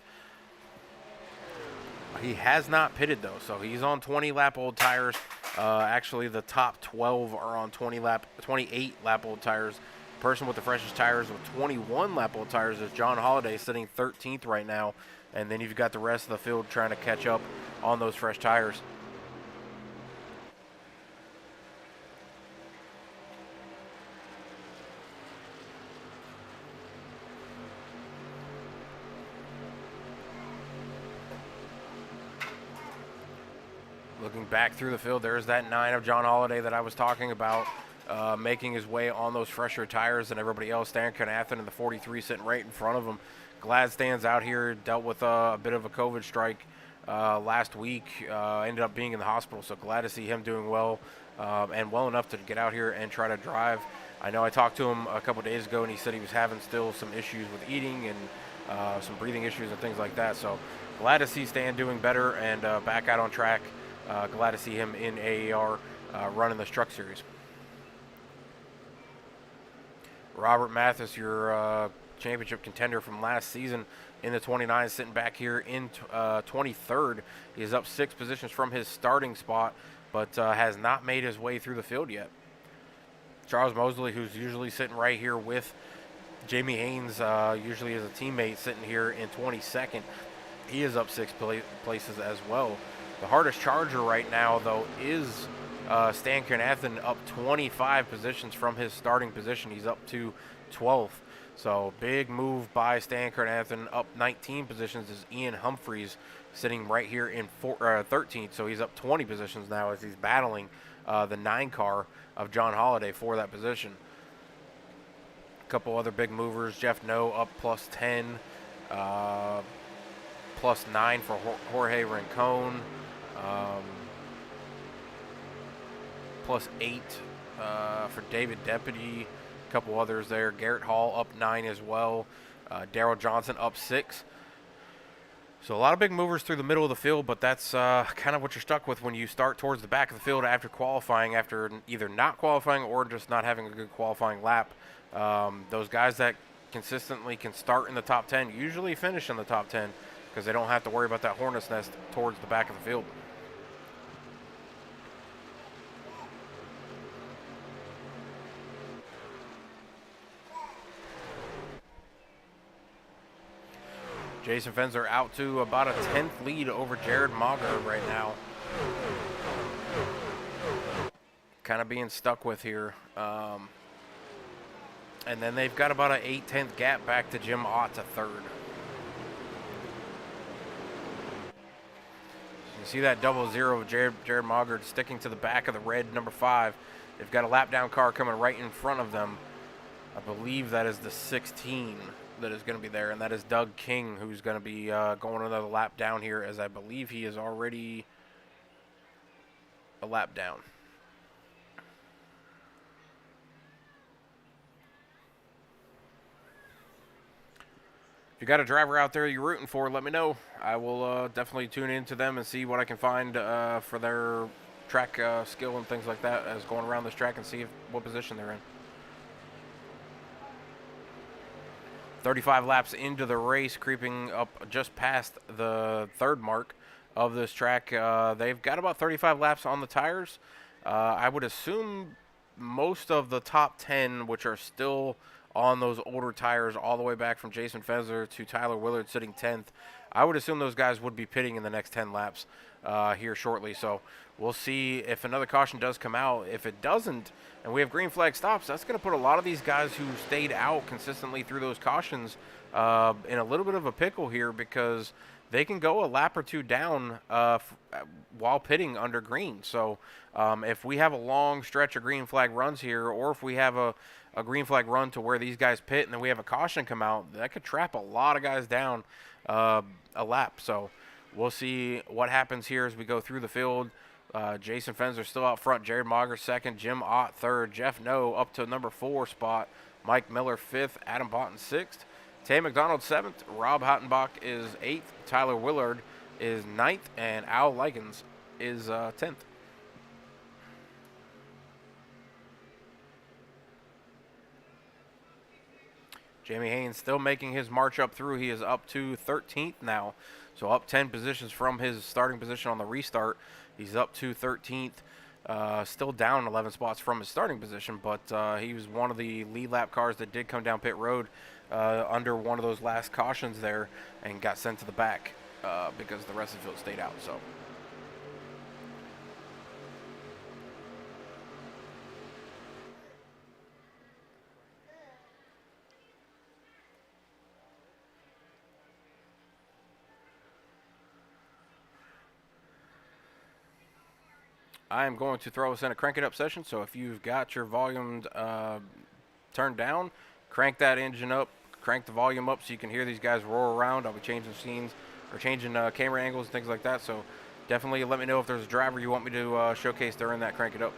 He has not pitted though, so he's on 20 lap old tires. Actually, the top 12 are on 28 lap old tires. Person with the freshest tires with 21 lap old tires is John Holiday, sitting 13th right now. And then you've got the rest of the field trying to catch up on those fresh tires. Looking back through the field, there's that 9 of John Holiday that I was talking about, making his way on those fresher tires than everybody else. Darren Knathen in the 43 sitting right in front of him. Glad stands out here, dealt with a bit of a COVID strike last week, ended up being in the hospital, so glad to see him doing well and well enough to get out here and try to drive. I know I talked to him a couple days ago, and he said he was having still some issues with eating and some breathing issues and things like that, so glad to see Stan doing better and back out on track. Glad to see him in AAR running this truck series. Robert Mathis, your championship contender from last season in the 29, sitting back here in 23rd. He is up 6 positions from his starting spot, but has not made his way through the field yet. Charles Mosley, who's usually sitting right here with Jamie Haynes, usually as a teammate, sitting here in 22nd. He is up 6 places as well. The hardest charger right now, though, is Stan Knathen, up 25 positions from his starting position. He's up to 12th. So big move by Stan Knathen. Up 19 positions is Ian Humphreys, sitting right here in 13th. So he's up 20 positions now as he's battling the 9 car of John Holiday for that position. A couple other big movers. Jeff No up plus 10, plus 9 for Jorge Rincon. Plus 8 for David Deputy. A couple others there. Garrett Hall up 9 as well. Daryl Johnson up 6. So a lot of big movers through the middle of the field, but that's kind of what you're stuck with when you start towards the back of the field after qualifying, after either not qualifying or just not having a good qualifying lap. Those guys that consistently can start in the top 10, usually finish in the top 10, because they don't have to worry about that hornet's nest towards the back of the field. Jason Fenzer out to about a 10th lead over Jared Mauger right now. Kind of being stuck with here. And then they've got about an 8/10 gap back to Jim Ott to third. You see that double zero of Jared Mauger sticking to the back of the red number 5. They've got a lap down car coming right in front of them. I believe that is the 16 that is going to be there, and that is Doug King, who's going to be going another lap down here, as I believe he is already a lap down. If you got a driver out there you're rooting for, let me know. I will definitely tune into them and see what I can find for their track skill and things like that as going around this track, and see what position they're in. 35 laps into the race, creeping up just past the third mark of this track. They've got about 35 laps on the tires. I would assume most of the top 10, which are still on those older tires all the way back from Jason Fenzer to Tyler Willard sitting 10th, I would assume those guys would be pitting in the next 10 laps here shortly. So we'll see if another caution does come out. If it doesn't, and we have green flag stops, that's going to put a lot of these guys who stayed out consistently through those cautions in a little bit of a pickle here, because they can go a lap or two down while pitting under green. So if we have a long stretch of green flag runs here, or if we have a green flag run to where these guys pit and then we have a caution come out, that could trap a lot of guys down a lap. So we'll see what happens here as we go through the field. Jason Fenzer still out front, Jared Mauger second, Jim Ott third, Jeff No up to number 4 spot, Mike Miller 5th, Adam Botten 6th, Tay McDonald 7th, Rob Hottenbach is 8th, Tyler Willard is 9th, and Al Likens is 10th. Jamie Haynes still making his march up through. He is up to 13th now, so up 10 positions from his starting position on the restart. He's up to 13th, still down 11 spots from his starting position, but he was one of the lead lap cars that did come down pit road under one of those last cautions there and got sent to the back because the rest of the field stayed out. So I am going to throw us in a crank it up session. So if you've got your volume turned down, crank that engine up, crank the volume up so you can hear these guys roar around. I'll be changing scenes or changing camera angles and things like that. So definitely let me know if there's a driver you want me to showcase during that crank it up.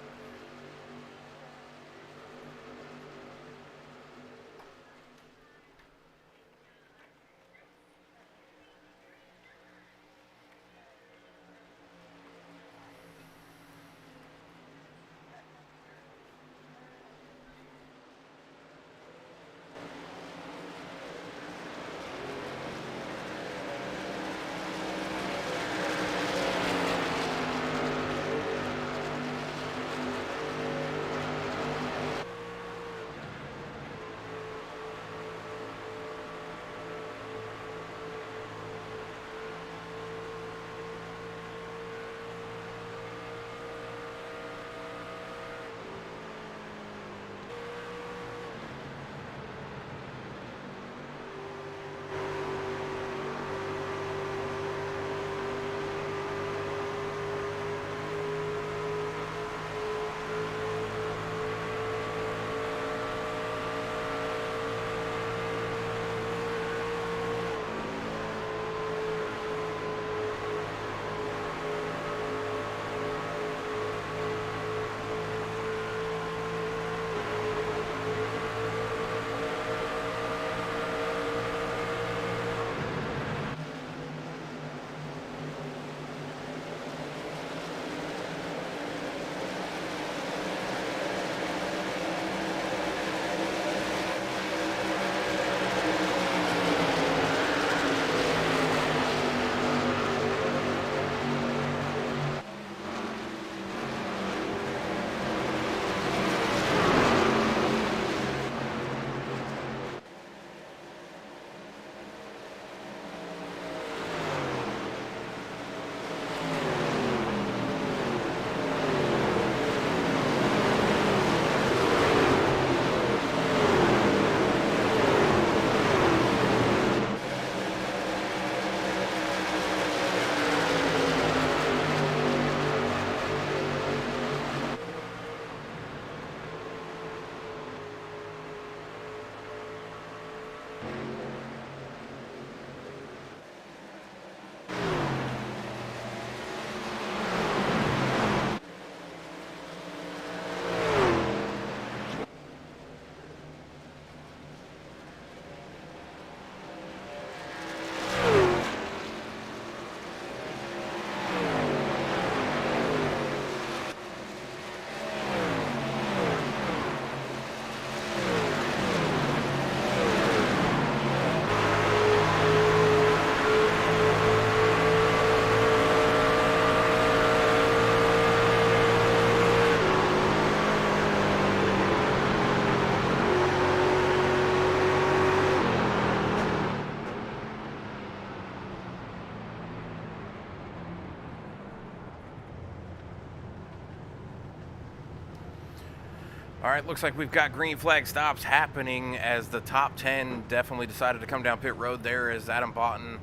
All right, looks like we've got green flag stops happening as the top 10 definitely decided to come down pit road there as Adam Botten,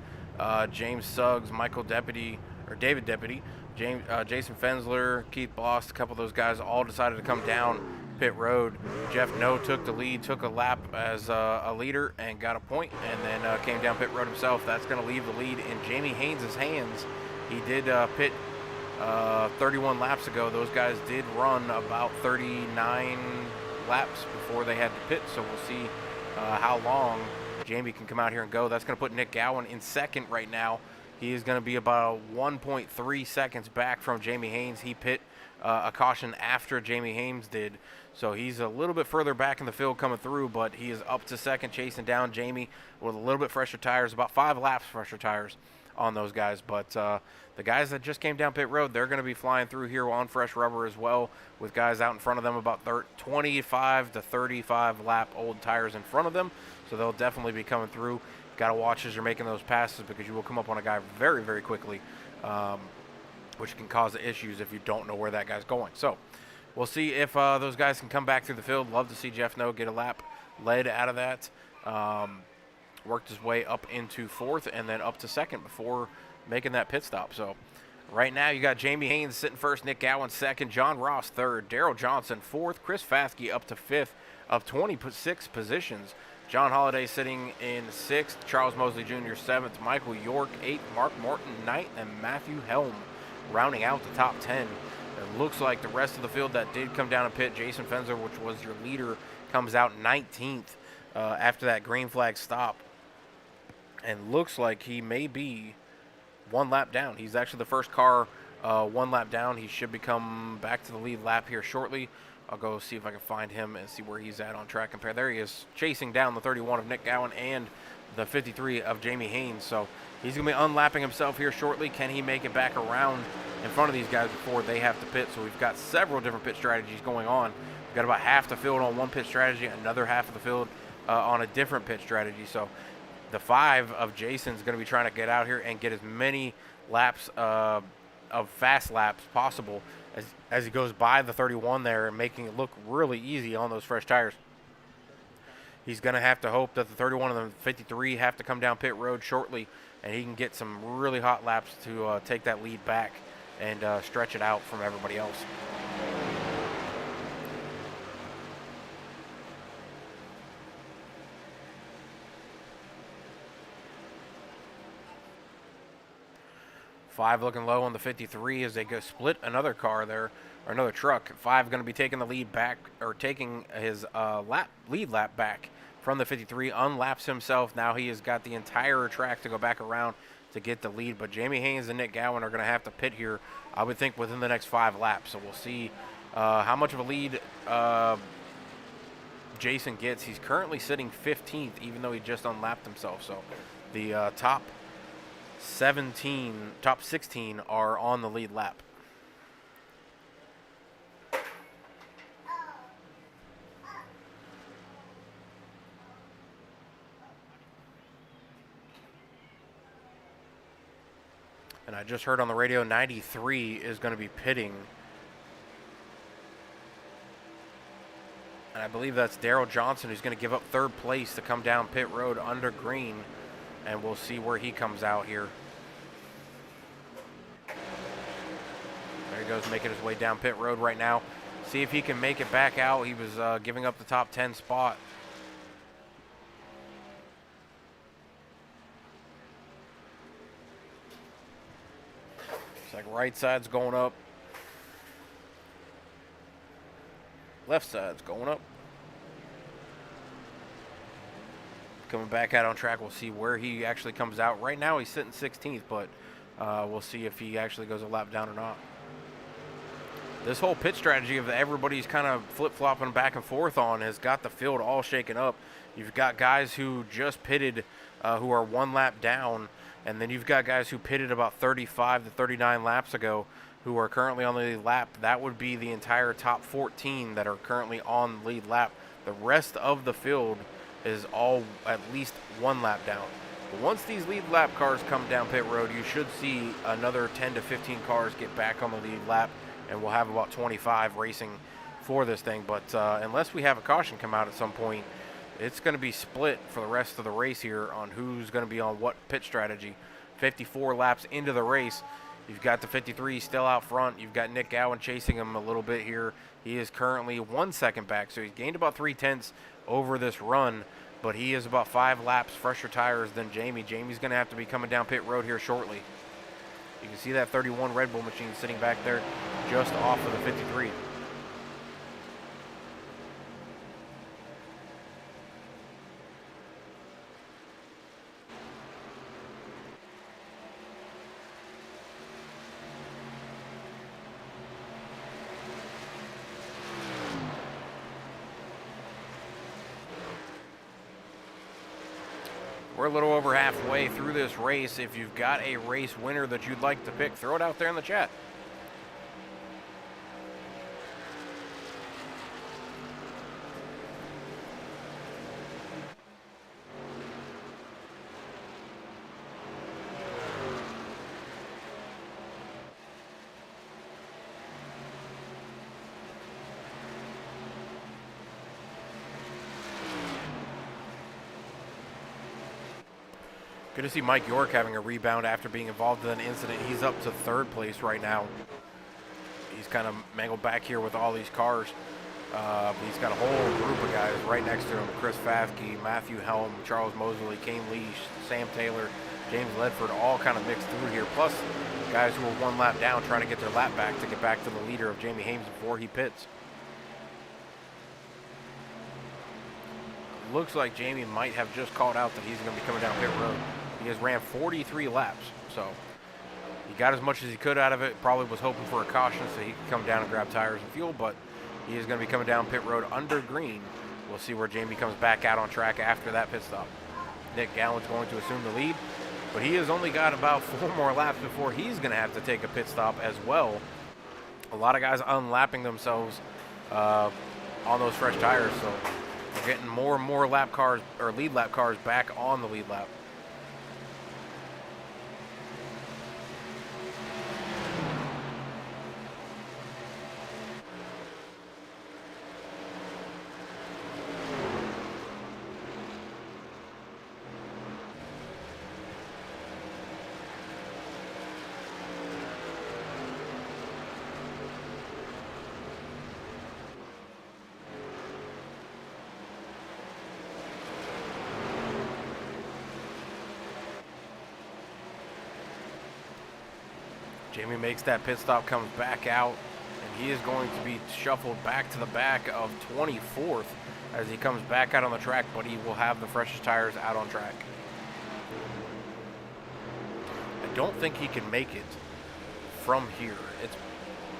James Suggs, Michael Deputy, or David Deputy, Jason Fensler, Keith Boss, a couple of those guys all decided to come down pit road. Jeff No took the lead, took a lap as a leader and got a point, and then came down pit road himself. That's going to leave the lead in Jamie Haynes' hands. He did pit 31 laps ago. Those guys did run about 39 laps before they had to pit, so we'll see how long Jamie can come out here and go. That's going to put Nick Gowan in second right now. He is going to be about 1.3 seconds back from Jamie Haynes. He pit a caution after Jamie Haynes did, so he's a little bit further back in the field coming through, but he is up to second, chasing down Jamie with a little bit fresher tires, about 5 laps fresher tires on those guys. But the guys that just came down pit road, they're going to be flying through here on fresh rubber as well, with guys out in front of them about 25 to 35 lap old tires in front of them, so they'll definitely be coming through. Got to watch as you're making those passes, because you will come up on a guy very, very quickly, which can cause issues if you don't know where that guy's going. So we'll see if those guys can come back through the field. Love to see Jeff No get a lap led out of that. Worked his way up into fourth and then up to second before making that pit stop. So right now you got Jamie Haynes sitting first, Nick Gowan second, John Ross third, Daryl Johnson fourth, Chris Fathke up to fifth of 26 positions. John Holliday sitting in sixth, Charles Mosley Jr. seventh, Michael York eighth, Mark Morton ninth, and Matthew Helm rounding out the top 10. It looks like the rest of the field that did come down a pit, Jason Fensler, which was your leader, comes out 19th after that green flag stop. And looks like he may be 1 lap down. He's actually the first car 1 lap down. He should be come back to the lead lap here shortly. I'll go see if I can find him and see where he's at on track compare. There he is, chasing down the 31 of Nick Gowan and the 53 of Jamie Haynes. So he's going to be unlapping himself here shortly. Can he make it back around in front of these guys before they have to pit? So we've got several different pit strategies going on. We've got about half the field on one pit strategy, another half of the field on a different pit strategy. So the 5 of Jason's going to be trying to get out here and get as many laps of fast laps possible as he goes by the 31 there and making it look really easy on those fresh tires. He's going to have to hope that the 31 and the 53 have to come down pit road shortly, and he can get some really hot laps to take that lead back and stretch it out from everybody else. Five looking low on the 53 as they go split another car there, or another truck. 5 going to be taking the lead back, or taking his lead lap back from the 53. Unlaps himself. Now he has got the entire track to go back around to get the lead. But Jamie Haynes and Nick Gowan are going to have to pit here, I would think, within the next 5 laps. So we'll see how much of a lead Jason gets. He's currently sitting 15th, even though he just unlapped himself. So the top 16 are on the lead lap. And I just heard on the radio 93 is going to be pitting. And I believe that's Daryl Johnson, who's going to give up 3rd place to come down pit road under green. And we'll see where he comes out here. There he goes, making his way down pit road right now. See if he can make it back out. He was giving up the top 10 spot. It's like right side's going up. Left side's going up. Coming back out on track, we'll see where he actually comes out. Right now he's sitting 16th, but we'll see if he actually goes a lap down or not. This whole pit strategy of everybody's kind of flip-flopping back and forth on has got the field all shaken up. You've got guys who just pitted who are 1 lap down, and then you've got guys who pitted about 35 to 39 laps ago who are currently on the lead lap. That would be the entire top 14 that are currently on the lead lap. The rest of the field is all at least 1 lap down. But once these lead lap cars come down pit road, you should see another 10 to 15 cars get back on the lead lap, and we'll have about 25 racing for this thing. But unless we have a caution come out at some point, it's going to be split for the rest of the race here on who's going to be on what pit strategy. 54 laps into the race. You've got the 53 still out front. You've got Nick Gowan chasing him a little bit here. He is currently 1 second back, so he's gained about 3/10 over this run, but he is about 5 laps fresher tires than Jamie. Jamie's going to have to be coming down pit road here shortly. You can see that 31 Red Bull machine sitting back there just off of the 53. We're a little over halfway through this race. If you've got a race winner that you'd like to pick, throw it out there in the chat. Good to see Mike York having a rebound after being involved in an incident. He's up to 3rd place right now. He's kind of mangled back here with all these cars. He's got a whole group of guys right next to him. Chris Fafke, Matthew Helm, Charles Mosley, Kane Leash, Sam Taylor, James Ledford, all kind of mixed through here. Plus guys who are 1 lap down trying to get their lap back to get back to the leader of Jamie Hames before he pits. Looks like Jamie might have just called out that he's going to be coming down pit road. He has ran 43 laps, so he got as much as he could out of it. Probably was hoping for a caution so he could come down and grab tires and fuel, but he is going to be coming down pit road under green. We'll see where Jamie comes back out on track after that pit stop. Nick Gowan's going to assume the lead, but he has only got about 4 more laps before he's going to have to take a pit stop as well. A lot of guys unlapping themselves on those fresh tires, so we're getting more and more lap cars or lead lap cars back on the lead lap. Jamie makes that pit stop, comes back out, and he is going to be shuffled back to the back of 24th as he comes back out on the track, but he will have the freshest tires out on track. I don't think he can make it from here.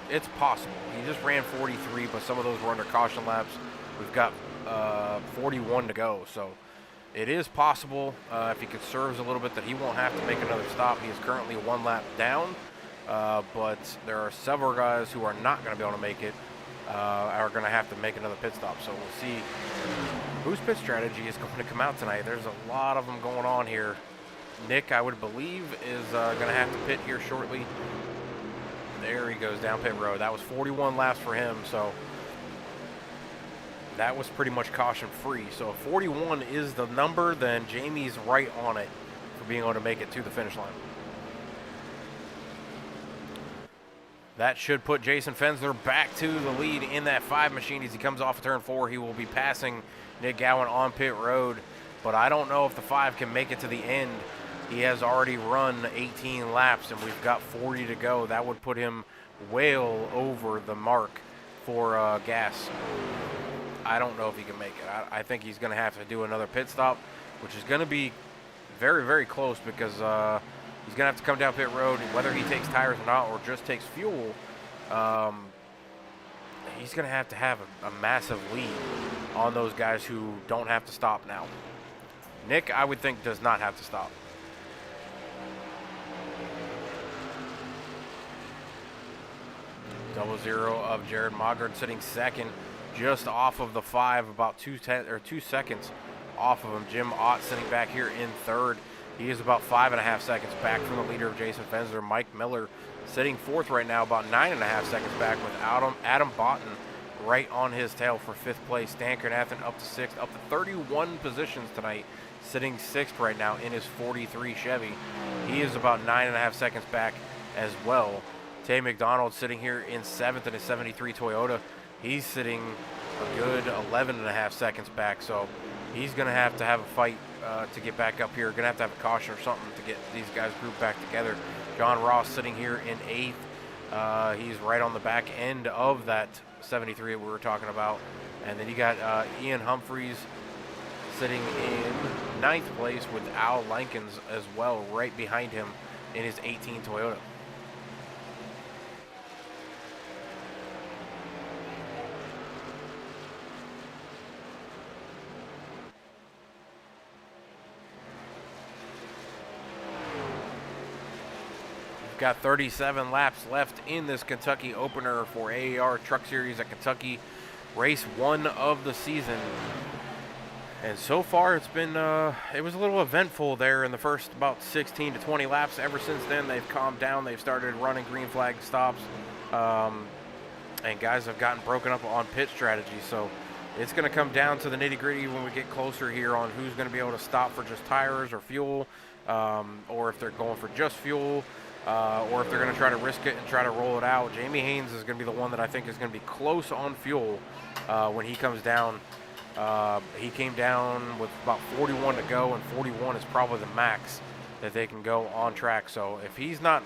It's possible. He just ran 43, but some of those were under caution laps. We've got 41 to go, so it is possible if he conserves a little bit that he won't have to make another stop. He is currently 1 lap down. But there are several guys who are not going to be able to make it, are going to have to make another pit stop. So we'll see whose pit strategy is going to come out tonight. There's a lot of them going on here. Nick, I would believe, is going to have to pit here shortly. There he goes down pit road. That was 41 laps for him, so that was pretty much caution free. So if 41 is the number, then Jamie's right on it for being able to make it to the finish line. That should put Jason Fensler back to the lead in that 5 machine as he comes off of turn 4. He will be passing Nick Gowan on pit road, but I don't know if the 5 can make it to the end. He has already run 18 laps, and we've got 40 to go. That would put him well over the mark for gas. I don't know if he can make it. I think he's going to have to do another pit stop, which is going to be very, very close because he's going to have to come down pit road, whether he takes tires or not, or just takes fuel. He's going to have a massive lead on those guys who don't have to stop now. Nick, I would think, does not have to stop. Double zero of Jared Mogard sitting second, just off of the 5, about 2 seconds off of him. Jim Ott sitting back here in third. He is about 5.5 seconds back from the leader of Jason Fensler. Mike Miller sitting fourth right now, about 9.5 seconds back with Adam Botten right on his tail for 5th place. Dan Carnathan up to 6th, up to 31 positions tonight, sitting 6th right now in his 43 Chevy. He is about 9.5 seconds back as well. Tay McDonald sitting here in 7th in his 73 Toyota. He's sitting a good 11.5 seconds back, so he's going to have a fight to get back up here. Going to have a caution or something to get these guys grouped back together. John Ross sitting here in 8th. He's right on the back end of that 73 that we were talking about. And then you got Ian Humphreys sitting in 9th place with Al Lankins as well, right behind him in his 18 Toyota. Got 37 laps left in this Kentucky opener for AAR Truck Series at Kentucky, race 1 of the season. And so far it's been, it was a little eventful there in the first about 16 to 20 laps. Ever since then, they've calmed down. They've started running green flag stops, and guys have gotten broken up on pit strategy. So it's going to come down to the nitty gritty when we get closer here on who's going to be able to stop for just tires or fuel, or if they're going for just fuel. Or if they're going to try to risk it and try to roll it out. Jamie Haynes is going to be the one that I think is going to be close on fuel when he comes down. He came down with about 41 to go, and 41 is probably the max that they can go on track. So if he's not,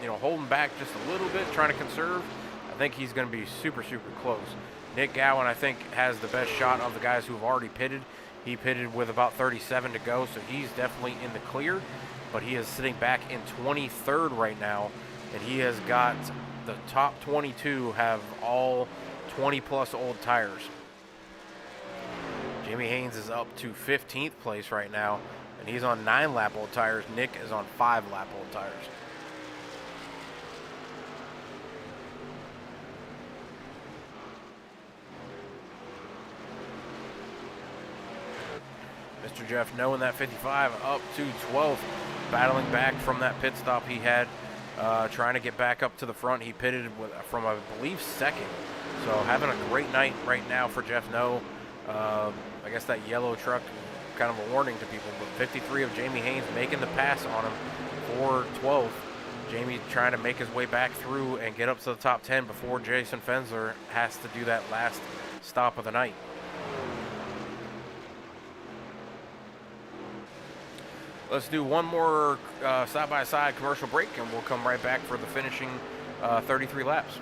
holding back just a little bit, trying to conserve, I think he's going to be super, super close. Nick Gowan, I think, has the best shot of the guys who have already pitted. He pitted with about 37 to go, so he's definitely in the clear. But he is sitting back in 23rd right now, and he has got the top 22 have all 20-plus old tires. Jamie Haynes is up to 15th place right now, and he's on 9-lap old tires. Nick is on 5-lap old tires. Mr. Jeff Noe in that 55 up to 12th, battling back from that pit stop he had, trying to get back up to the front. He pitted from, I believe, 2nd. So having a great night right now for Jeff Noe. I guess that yellow truck, kind of a warning to people, but 53 of Jamie Haynes making the pass on him for 12th. Jamie trying to make his way back through and get up to the top 10 before Jason Fensler has to do that last stop of the night. Let's do one more side-by-side commercial break, and we'll come right back for the finishing 33 laps.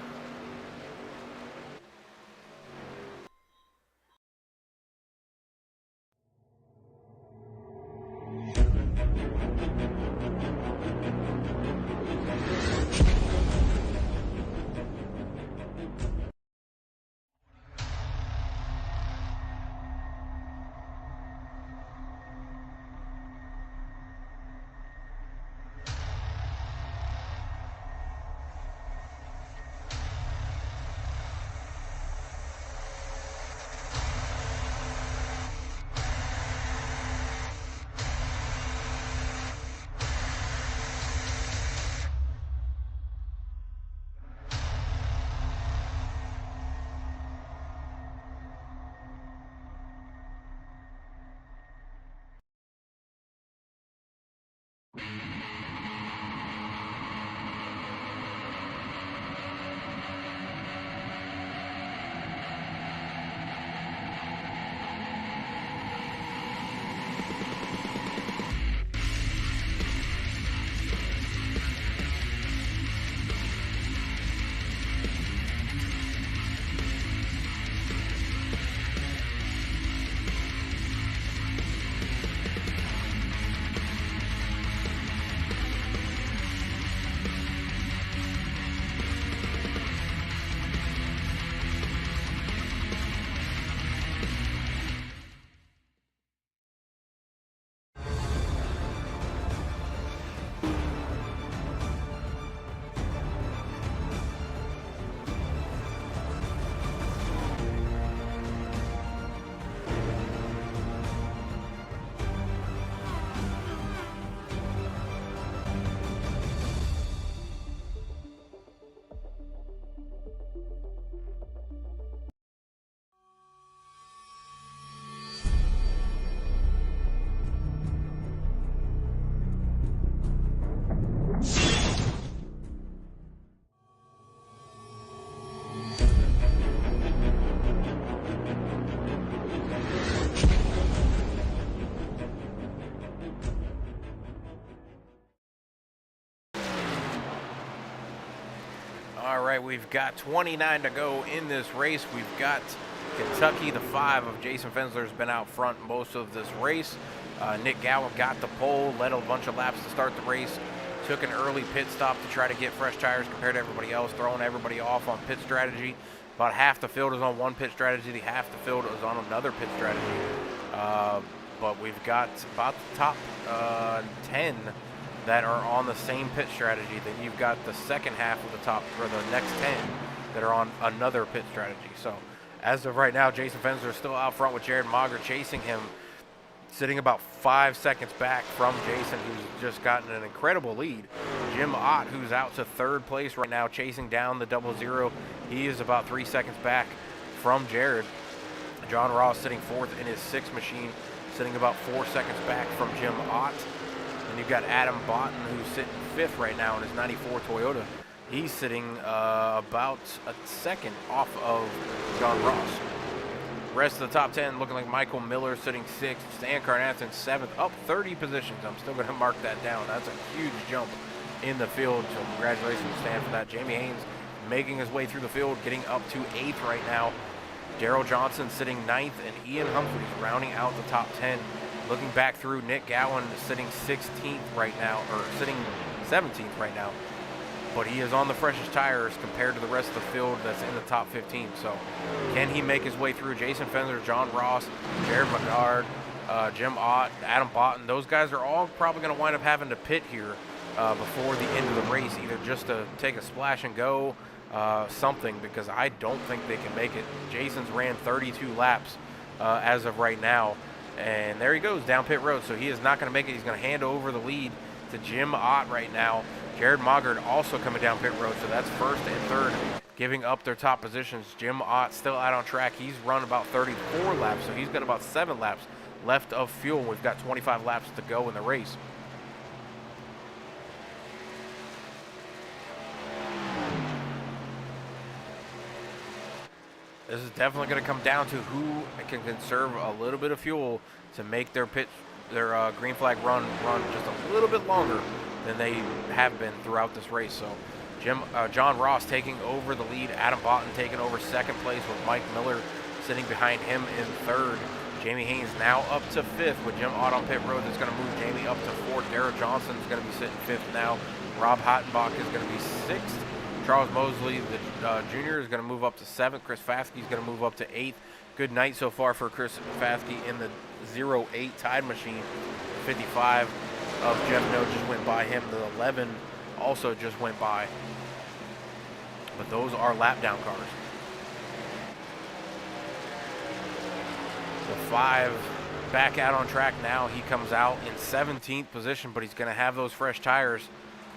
All right, we've got 29 to go in this race. We've got Kentucky, the 5 of Jason Fensler, has been out front most of this race. Nick Gowan got the pole, led a bunch of laps to start the race, took an early pit stop to try to get fresh tires compared to everybody else, throwing everybody off on pit strategy. About half the field is on one pit strategy, the half the field is on another pit strategy. But we've got about the top 10 that are on the same pit strategy. Then you've got the second half of the top, or the next 10 that are on another pit strategy. So as of right now, Jason Fensler is still out front with Jared Mager chasing him, sitting about 5 seconds back from Jason, who's just gotten an incredible lead. Jim Ott, who's out to third place right now, chasing down the 00. He is about 3 seconds back from Jared. John Ross sitting fourth in his 6 machine, sitting about 4 seconds back from Jim Ott. And you've got Adam Botten, who's sitting fifth right now in his 94 Toyota. He's sitting about a second off of John Ross. Rest of the top 10 looking like Michael Miller sitting 6th, Stan Carnathan 7th, up 30 positions. I'm still going to mark that down. That's a huge jump in the field, so congratulations, Stan, for that. Jamie Haynes making his way through the field, getting up to 8th right now. Daryl Johnson sitting 9th, and Ian Humphreys rounding out the top 10. Looking back through, Nick Gowan sitting 16th right now, or sitting 17th right now. But he is on the freshest tires compared to the rest of the field that's in the top 15. So can he make his way through? Jason Fensler, John Ross, Jared McGard, Jim Ott, Adam Botten, those guys are all probably going to wind up having to pit here before the end of the race, either just to take a splash and go, something, because I don't think they can make it. Jason's ran 32 laps as of right now. And there he goes down pit road. So he is not going to make it. He's going to hand over the lead to Jim Ott right now. Jared Mager also coming down pit road. So that's first and third giving up their top positions. Jim Ott still out on track. He's run about 34 laps. So he's got about 7 laps left of fuel. We've got 25 laps to go in the race. This is definitely going to come down to who can conserve a little bit of fuel to make their green flag run just a little bit longer than they have been throughout this race. So John Ross taking over the lead, Adam Botten taking over second place with Mike Miller sitting behind him in third. Jamie Haynes now up to 5th with Jim Ott on pit road. That's going to move Jamie up to 4th. Darrell Johnson is going to be sitting 5th now. Rob Hottenbach is going to be 6th. Charles Mosley, the junior, is going to move up to 7th. Chris Faskey is going to move up to 8th. Good night so far for Chris Faskey in the 08 Tide Machine. 55 of Jeff No just went by him. The 11 also just went by. But those are lap down cars. The 5 back out on track now. He comes out in 17th position, but he's going to have those fresh tires.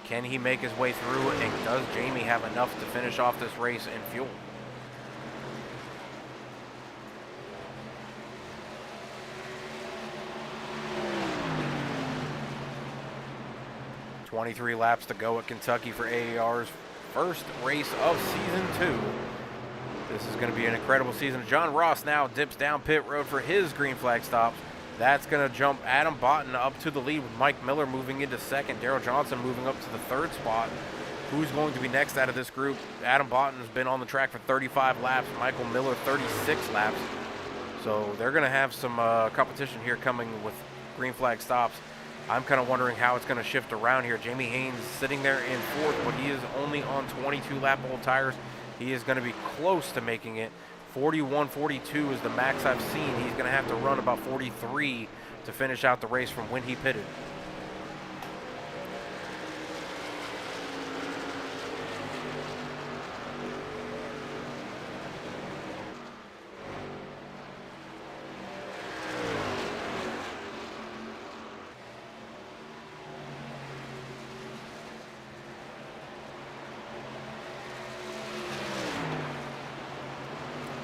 Can he make his way through, and does Jamie have enough to finish off this race in fuel? $23 laps to go at Kentucky for AAR's first race of season 2. This is going to be an incredible season. John Ross now dips down pit road for his green flag stop. That's going to jump Adam Botten up to the lead with Mike Miller moving into 2nd. Darrell Johnson moving up to the 3rd spot. Who's going to be next out of this group? Adam Botten has been on the track for 35 laps. Michael Miller 36 laps. So they're going to have some competition here coming with green flag stops. I'm kind of wondering how it's going to shift around here. Jamie Haynes sitting there in 4th, but he is only on 22 lap old tires. He is going to be close to making it. 41-42 is the max I've seen. He's going to have to run about 43 to finish out the race from when he pitted.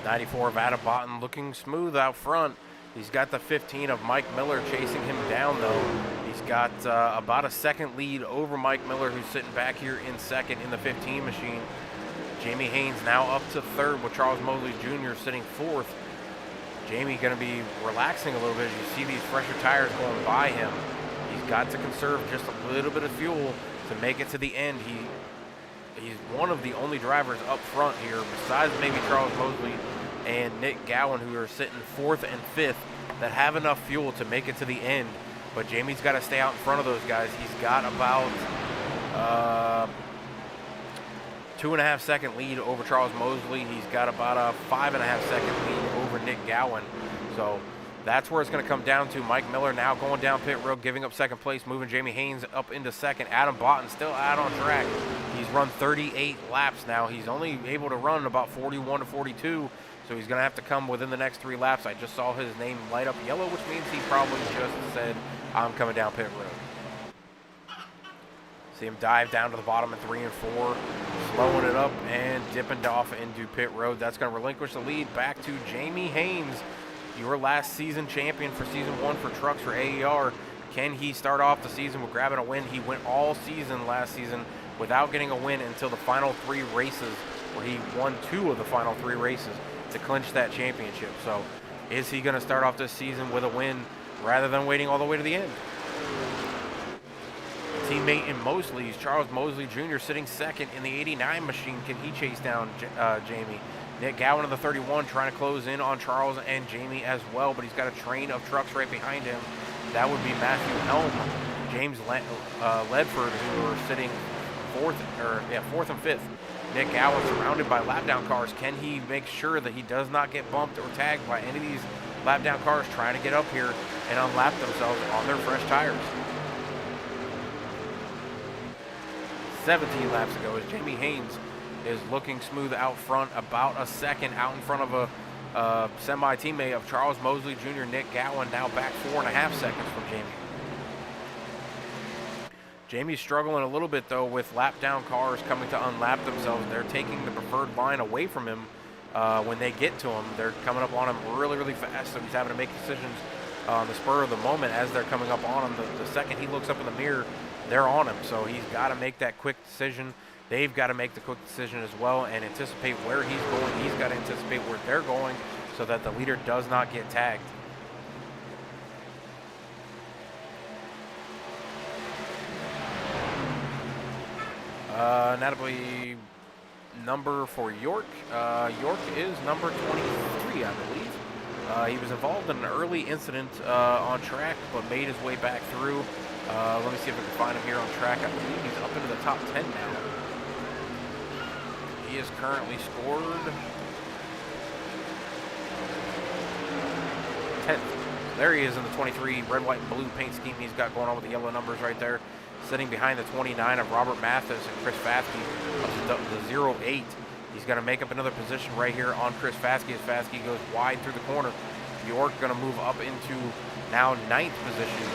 '94 of Adam Botten looking smooth out front. He's got the 15 of Mike Miller chasing him down, though. He's got about a second lead over Mike Miller, who's sitting back here in 2nd in the 15 machine. Jamie Haynes now up to 3rd with Charles Mosley Jr. sitting 4th. Jamie going to be relaxing a little bit. You see these fresher tires going by him. He's got to conserve just a little bit of fuel to make it to the end. he's one of the only drivers up front here, besides maybe Charles Mosley and Nick Gowan, who are sitting 4th and 5th, that have enough fuel to make it to the end. But Jamie's got to stay out in front of those guys. He's got about 2.5 second lead over Charles Mosley. He's got about a 5.5 second lead over Nick Gowan. So that's where it's going to come down to. Mike Miller now going down pit road, giving up second place, moving Jamie Haynes up into second. Adam Botton still out on track. He's run 38 laps now. He's only able to run about 41 to 42, so he's going to have to come within the next 3 laps. I just saw his name light up yellow, which means he probably just said, I'm coming down pit road. See him dive down to the bottom in 3 and 4, slowing it up and dipping off into pit road. That's going to relinquish the lead back to Jamie Haynes, your last season champion for season 1 for trucks for AER. Can he start off the season with grabbing a win? He went all season last season without getting a win until the final 3 races, where he won 2 of the final 3 races to clinch that championship. So is he going to start off this season with a win rather than waiting all the way to the end? Teammate in Mosley's Charles Mosley Jr. sitting second in the 89 machine. Can he chase down Jamie? Nick Gowan in the 31 trying to close in on Charles and Jamie as well, but he's got a train of trucks right behind him. That would be Matthew Helm, James Ledford, who are sitting 4th and 5th. Nick Gowan surrounded by lap down cars. Can he make sure that he does not get bumped or tagged by any of these lap down cars trying to get up here and unlap themselves on their fresh tires? 17 laps ago, as Jamie Haynes is looking smooth out front, about a second out in front of a semi-teammate of Charles Mosley Jr., Nick Gowan, now back 4.5 seconds from Jamie. Jamie's struggling a little bit, though, with lap-down cars coming to unlap themselves. They're taking the preferred line away from him when they get to him. They're coming up on him really, really fast, so he's having to make decisions on the spur of the moment as they're coming up on him. The second he looks up in the mirror, they're on him, so he's got to make that quick decision. They've got to make the quick decision as well and anticipate where he's going. He's got to anticipate where they're going so that the leader does not get tagged. Notably, number for York. York is number 23, I believe. He was involved in an early incident on track, but made his way back through. Let me see if I can find him here on track. I believe he's up into the top 10 now. He is currently scored 10th. There he is in the 23 red, white, and blue paint scheme he's got going on with the yellow numbers right there. Sitting behind the 29 of Robert Mathis and Chris Faskey of the 08. He's going to make up another position right here on Chris Faskey as Faskey goes wide through the corner. York going to move up into now 9th position,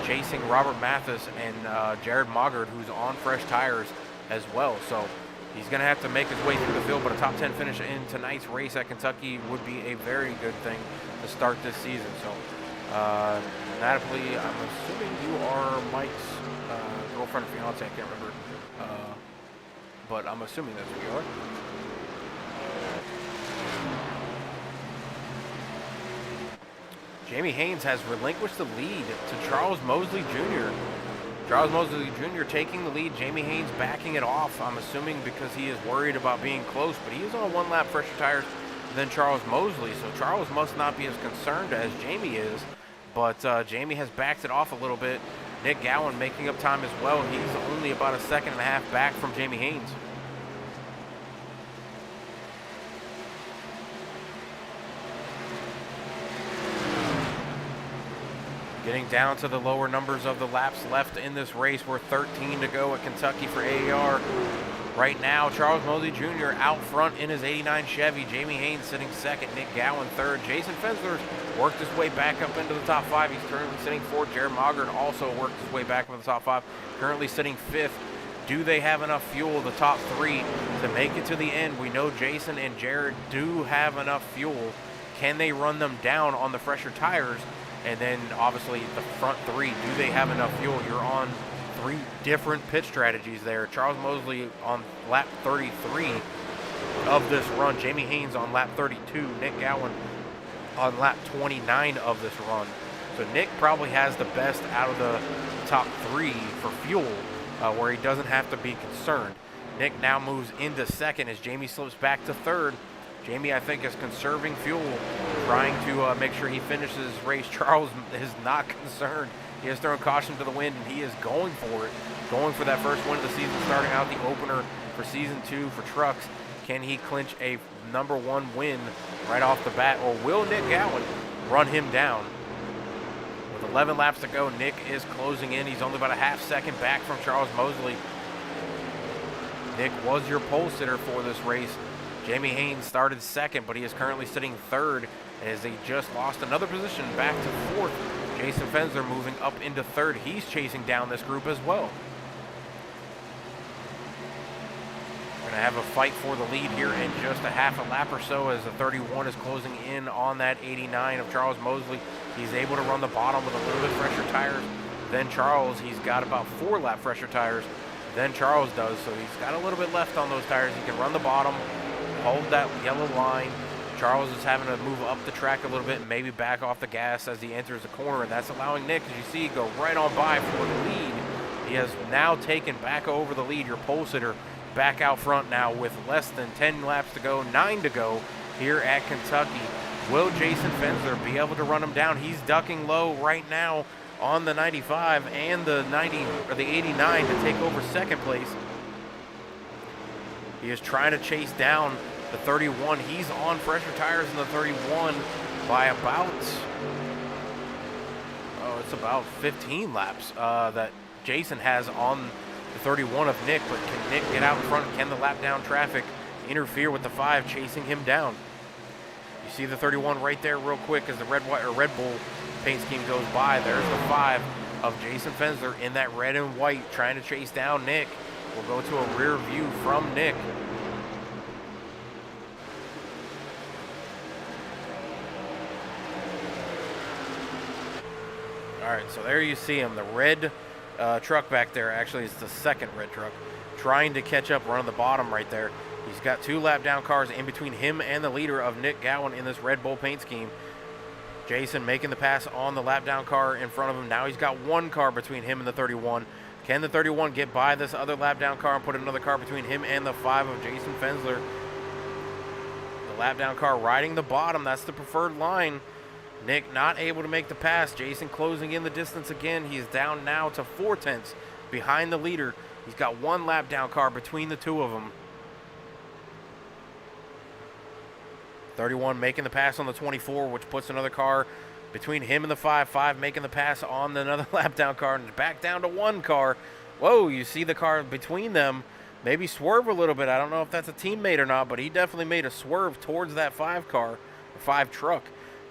chasing Robert Mathis and Jared Moggard, who's on fresh tires as well. So he's going to have to make his way through the field, but a top 10 finish in tonight's race at Kentucky would be a very good thing to start this season. So, Natalie, I'm assuming you are Mike's girlfriend or fiance, I can't remember, but I'm assuming that's who you are. Jamie Haynes has relinquished the lead to Charles Mosley Jr. Charles Mosley Jr. taking the lead, Jamie Haynes backing it off, I'm assuming because he is worried about being close, but he is on 1 lap fresher tires than Charles Mosley, so Charles must not be as concerned as Jamie is, but Jamie has backed it off a little bit. Nick Gowan making up time as well. He's only about a 1.5 seconds back from Jamie Haynes. Getting down to the lower numbers of the laps left in this race. We're 13 to go at Kentucky for AER. Right now, Charles Mosley Jr. out front in his 89 Chevy. Jamie Haynes sitting second. Nick Gowan third. Jason Fensler's worked his way back up into the top 5. He's currently sitting fourth. Jared Moggard also worked his way back into the top 5. Currently sitting 5th. Do they have enough fuel, the top 3, to make it to the end? We know Jason and Jared do have enough fuel. Can they run them down on the fresher tires? And then, obviously, the front 3, do they have enough fuel? You're on 3 different pit strategies there. Charles Mosley on lap 33 of this run. Jamie Haynes on lap 32. Nick Gowan on lap 29 of this run. So Nick probably has the best out of the top 3 for fuel, where he doesn't have to be concerned. Nick now moves into second as Jamie slips back to third. Jamie, I think, is conserving fuel, trying to make sure he finishes his race. Charles is not concerned. He has thrown caution to the wind, and he is going for it, going for that first win of the season, starting out the opener for Season 2 for trucks. Can he clinch a #1 win right off the bat, or will Nick Gowan run him down? With 11 laps to go, Nick is closing in. He's only about a half second back from Charles Mosley. Nick was your pole sitter for this race. Jamie Haynes started second, but he is currently sitting third as he just lost another position back to fourth. Jason Fensler moving up into third. He's chasing down this group as well. We're going to have a fight for the lead here in just a half a lap or so as the 31 is closing in on that 89 of Charles Mosley. He's able to run the bottom with a little bit fresher tires than Charles. He's got about 4 lap fresher tires than Charles does, so he's got a little bit left on those tires. He can run the bottom, hold that yellow line. Charles is having to move up the track a little bit and maybe back off the gas as he enters the corner, and that's allowing Nick, as you see, go right on by for the lead. He has now taken back over the lead. Your pole sitter back out front now with less than 10 laps to go, 9 to go here at Kentucky. Will Jason Fensler be able to run him down? He's ducking low right now on the 95 and the 90 or the 89 to take over second place. He is trying to chase down the 31. He's on fresher tires in the 31 by about, it's about 15 laps that Jason has on the 31 of Nick, but can Nick get out in front? Can the lap down traffic interfere with the 5 chasing him down? You see the 31 right there real quick as the Red Bull paint scheme goes by. There's the 5 of Jason Fensler in that red and white trying to chase down Nick. We'll go to a rear view from Nick. All right, so there you see him. The red truck back there, actually it's the second red truck, trying to catch up, running the bottom right there. He's got 2 lap down cars in between him and the leader of Nick Gowan in this Red Bull paint scheme. Jason making the pass on the lap down car in front of him. Now he's got 1 car between him and the 31. Can the 31 get by this other lap down car and put another car between him and the 5 of Jason Fensler? The lap down car riding the bottom. That's the preferred line. Nick not able to make the pass. Jason closing in the distance again. He's down now to 4/10 behind the leader. He's got 1 lap down car between the 2 of them. 31 making the pass on the 24, which puts another car between him and the 5. 5 making the pass on another lap down car and back down to 1 car. Whoa, you see the car between them maybe swerve a little bit. I don't know if that's a teammate or not, but he definitely made a swerve towards that 5 car, 5 truck.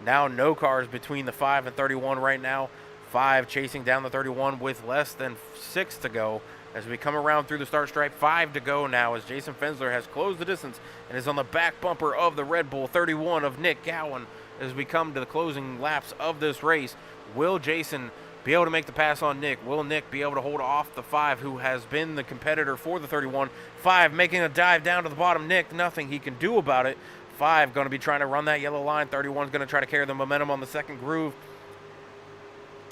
Now no cars between the 5 and 31 right now. 5 chasing down the 31 with less than 6 to go. As we come around through the start stripe, 5 to go now as Jason Fensler has closed the distance and is on the back bumper of the Red Bull 31 of Nick Gowan as we come to the closing laps of this race. Will Jason be able to make the pass on Nick? Will Nick be able to hold off the 5 who has been the competitor for the 31? 5 making a dive down to the bottom. Nick, nothing he can do about it. 5 going to be trying to run that yellow line. 31 is going to try to carry the momentum on the second groove.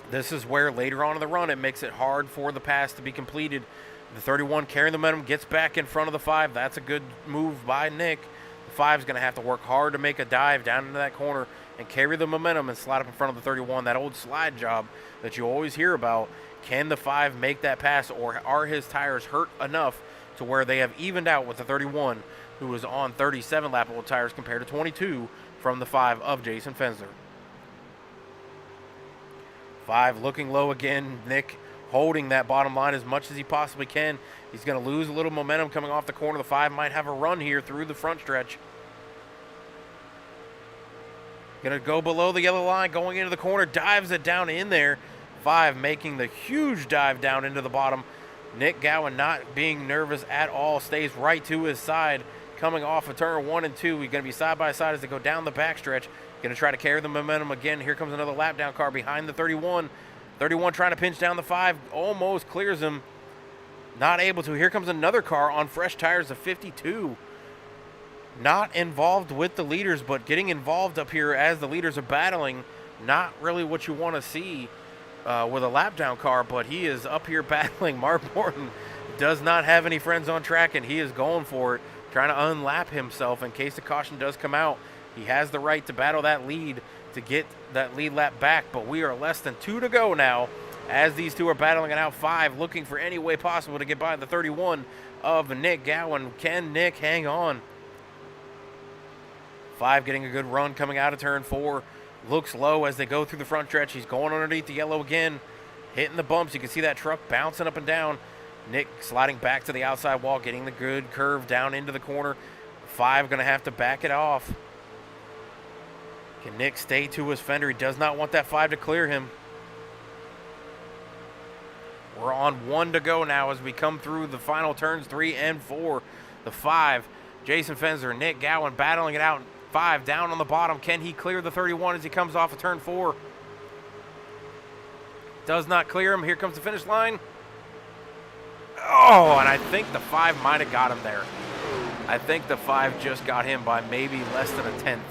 This is where later on in the run it makes it hard for the pass to be completed. The 31 carrying the momentum gets back in front of the 5. That's a good move by Nick. The 5 is going to have to work hard to make a dive down into that corner and carry the momentum and slide up in front of the 31. That old slide job that you always hear about. Can the 5 make that pass, or are his tires hurt enough to where they have evened out with the 31, who is on 37 lap-old tires compared to 22 from the 5 of Jason Fensler? 5 looking low again. Nick holding that bottom line as much as he possibly can. He's going to lose a little momentum coming off the corner. The 5 might have a run here through the front stretch. Going to go below the yellow line, going into the corner, dives it down in there. 5 making the huge dive down into the bottom. Nick Gowan not being nervous at all, stays right to his side. Coming off of turn 1 and 2, he's going to be side by side as they go down the backstretch. Going to try to carry the momentum again. Here comes another lap down car behind the 31. 31 trying to pinch down the 5, almost clears him. Not able to. Here comes another car on fresh tires of 52. Not involved with the leaders, but getting involved up here as the leaders are battling. Not really what you want to see with a lap down car, but he is up here battling Mark Morton does not have any friends on track, and he is going for it, trying to unlap himself in case the caution does come out. He has the right to battle that lead to get that lead lap back, but we are less than 2 to go now as these two are battling it out. 5 looking for any way possible to get by the 31 of Nick Gowan. Can Nick hang on? 5 getting a good run coming out of turn 4. Looks low as they go through the front stretch. He's going underneath the yellow again, hitting the bumps. You can see that truck bouncing up and down. Nick sliding back to the outside wall, getting the good curve down into the corner. 5 going to have to back it off. Can Nick stay to his fender? He does not want that 5 to clear him. We're on 1 to go now as we come through the final turns 3 and 4. The 5, Jason Fensler, Nick Gowan battling it out. 5 down on the bottom. Can he clear the 31 as he comes off of turn 4? Does not clear him. Here comes the finish line. Oh, and I think the 5 might have got him there. I think the 5 just got him by maybe less than a tenth.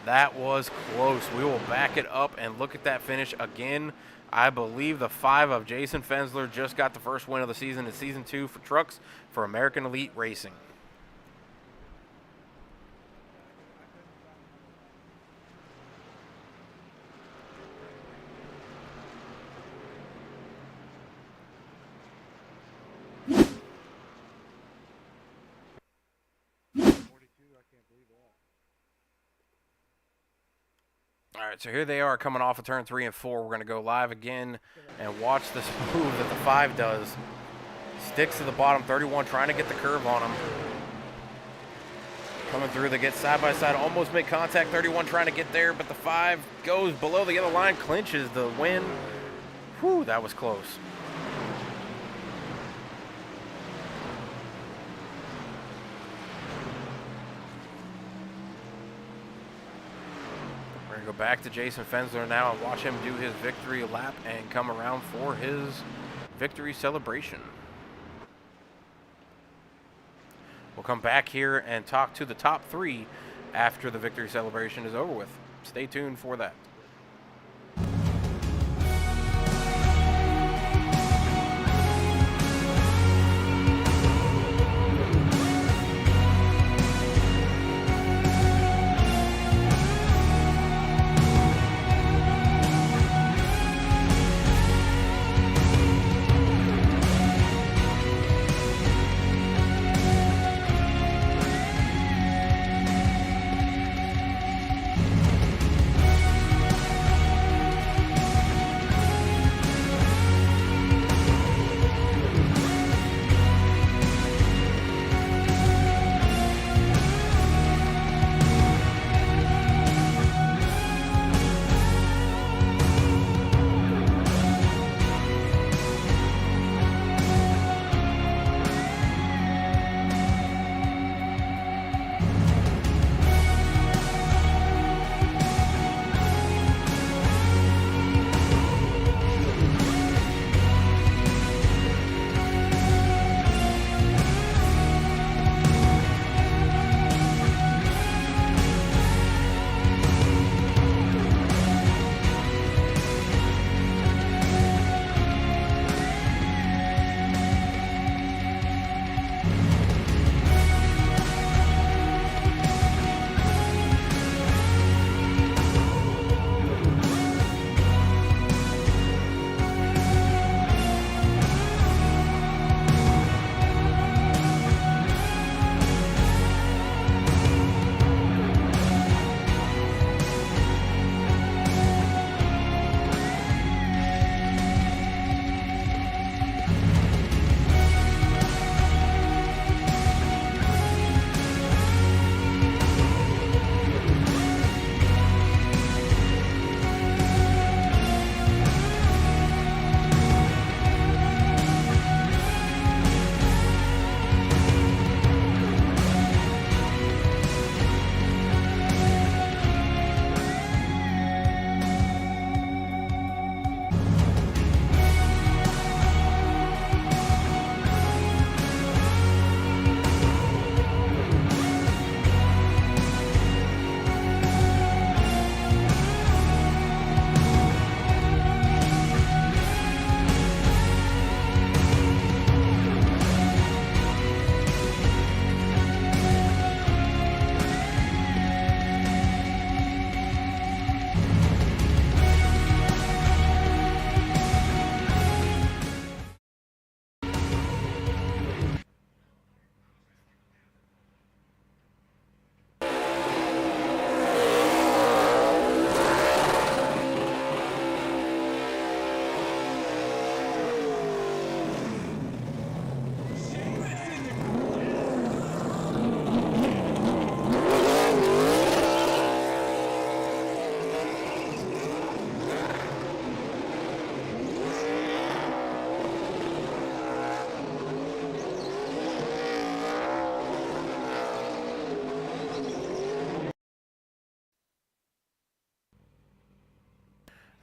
That was close. We will back it up and look at that finish again. I believe the 5 of Jason Fensler just got the first win of the season in Season 2 for trucks for American Elite Racing. All right, so here they are coming off of turn 3 and 4. We're going to go live again and watch this move that the 5 does. Sticks to the bottom, 31 trying to get the curve on him. Coming through, they get side by side, almost make contact. 31 trying to get there, but the 5 goes below the yellow line, clinches the win. Whew, that was close. We're going to go back to Jason Fensler now and watch him do his victory lap and come around for his victory celebration. We'll come back here and talk to the top 3 after the victory celebration is over with. Stay tuned for that.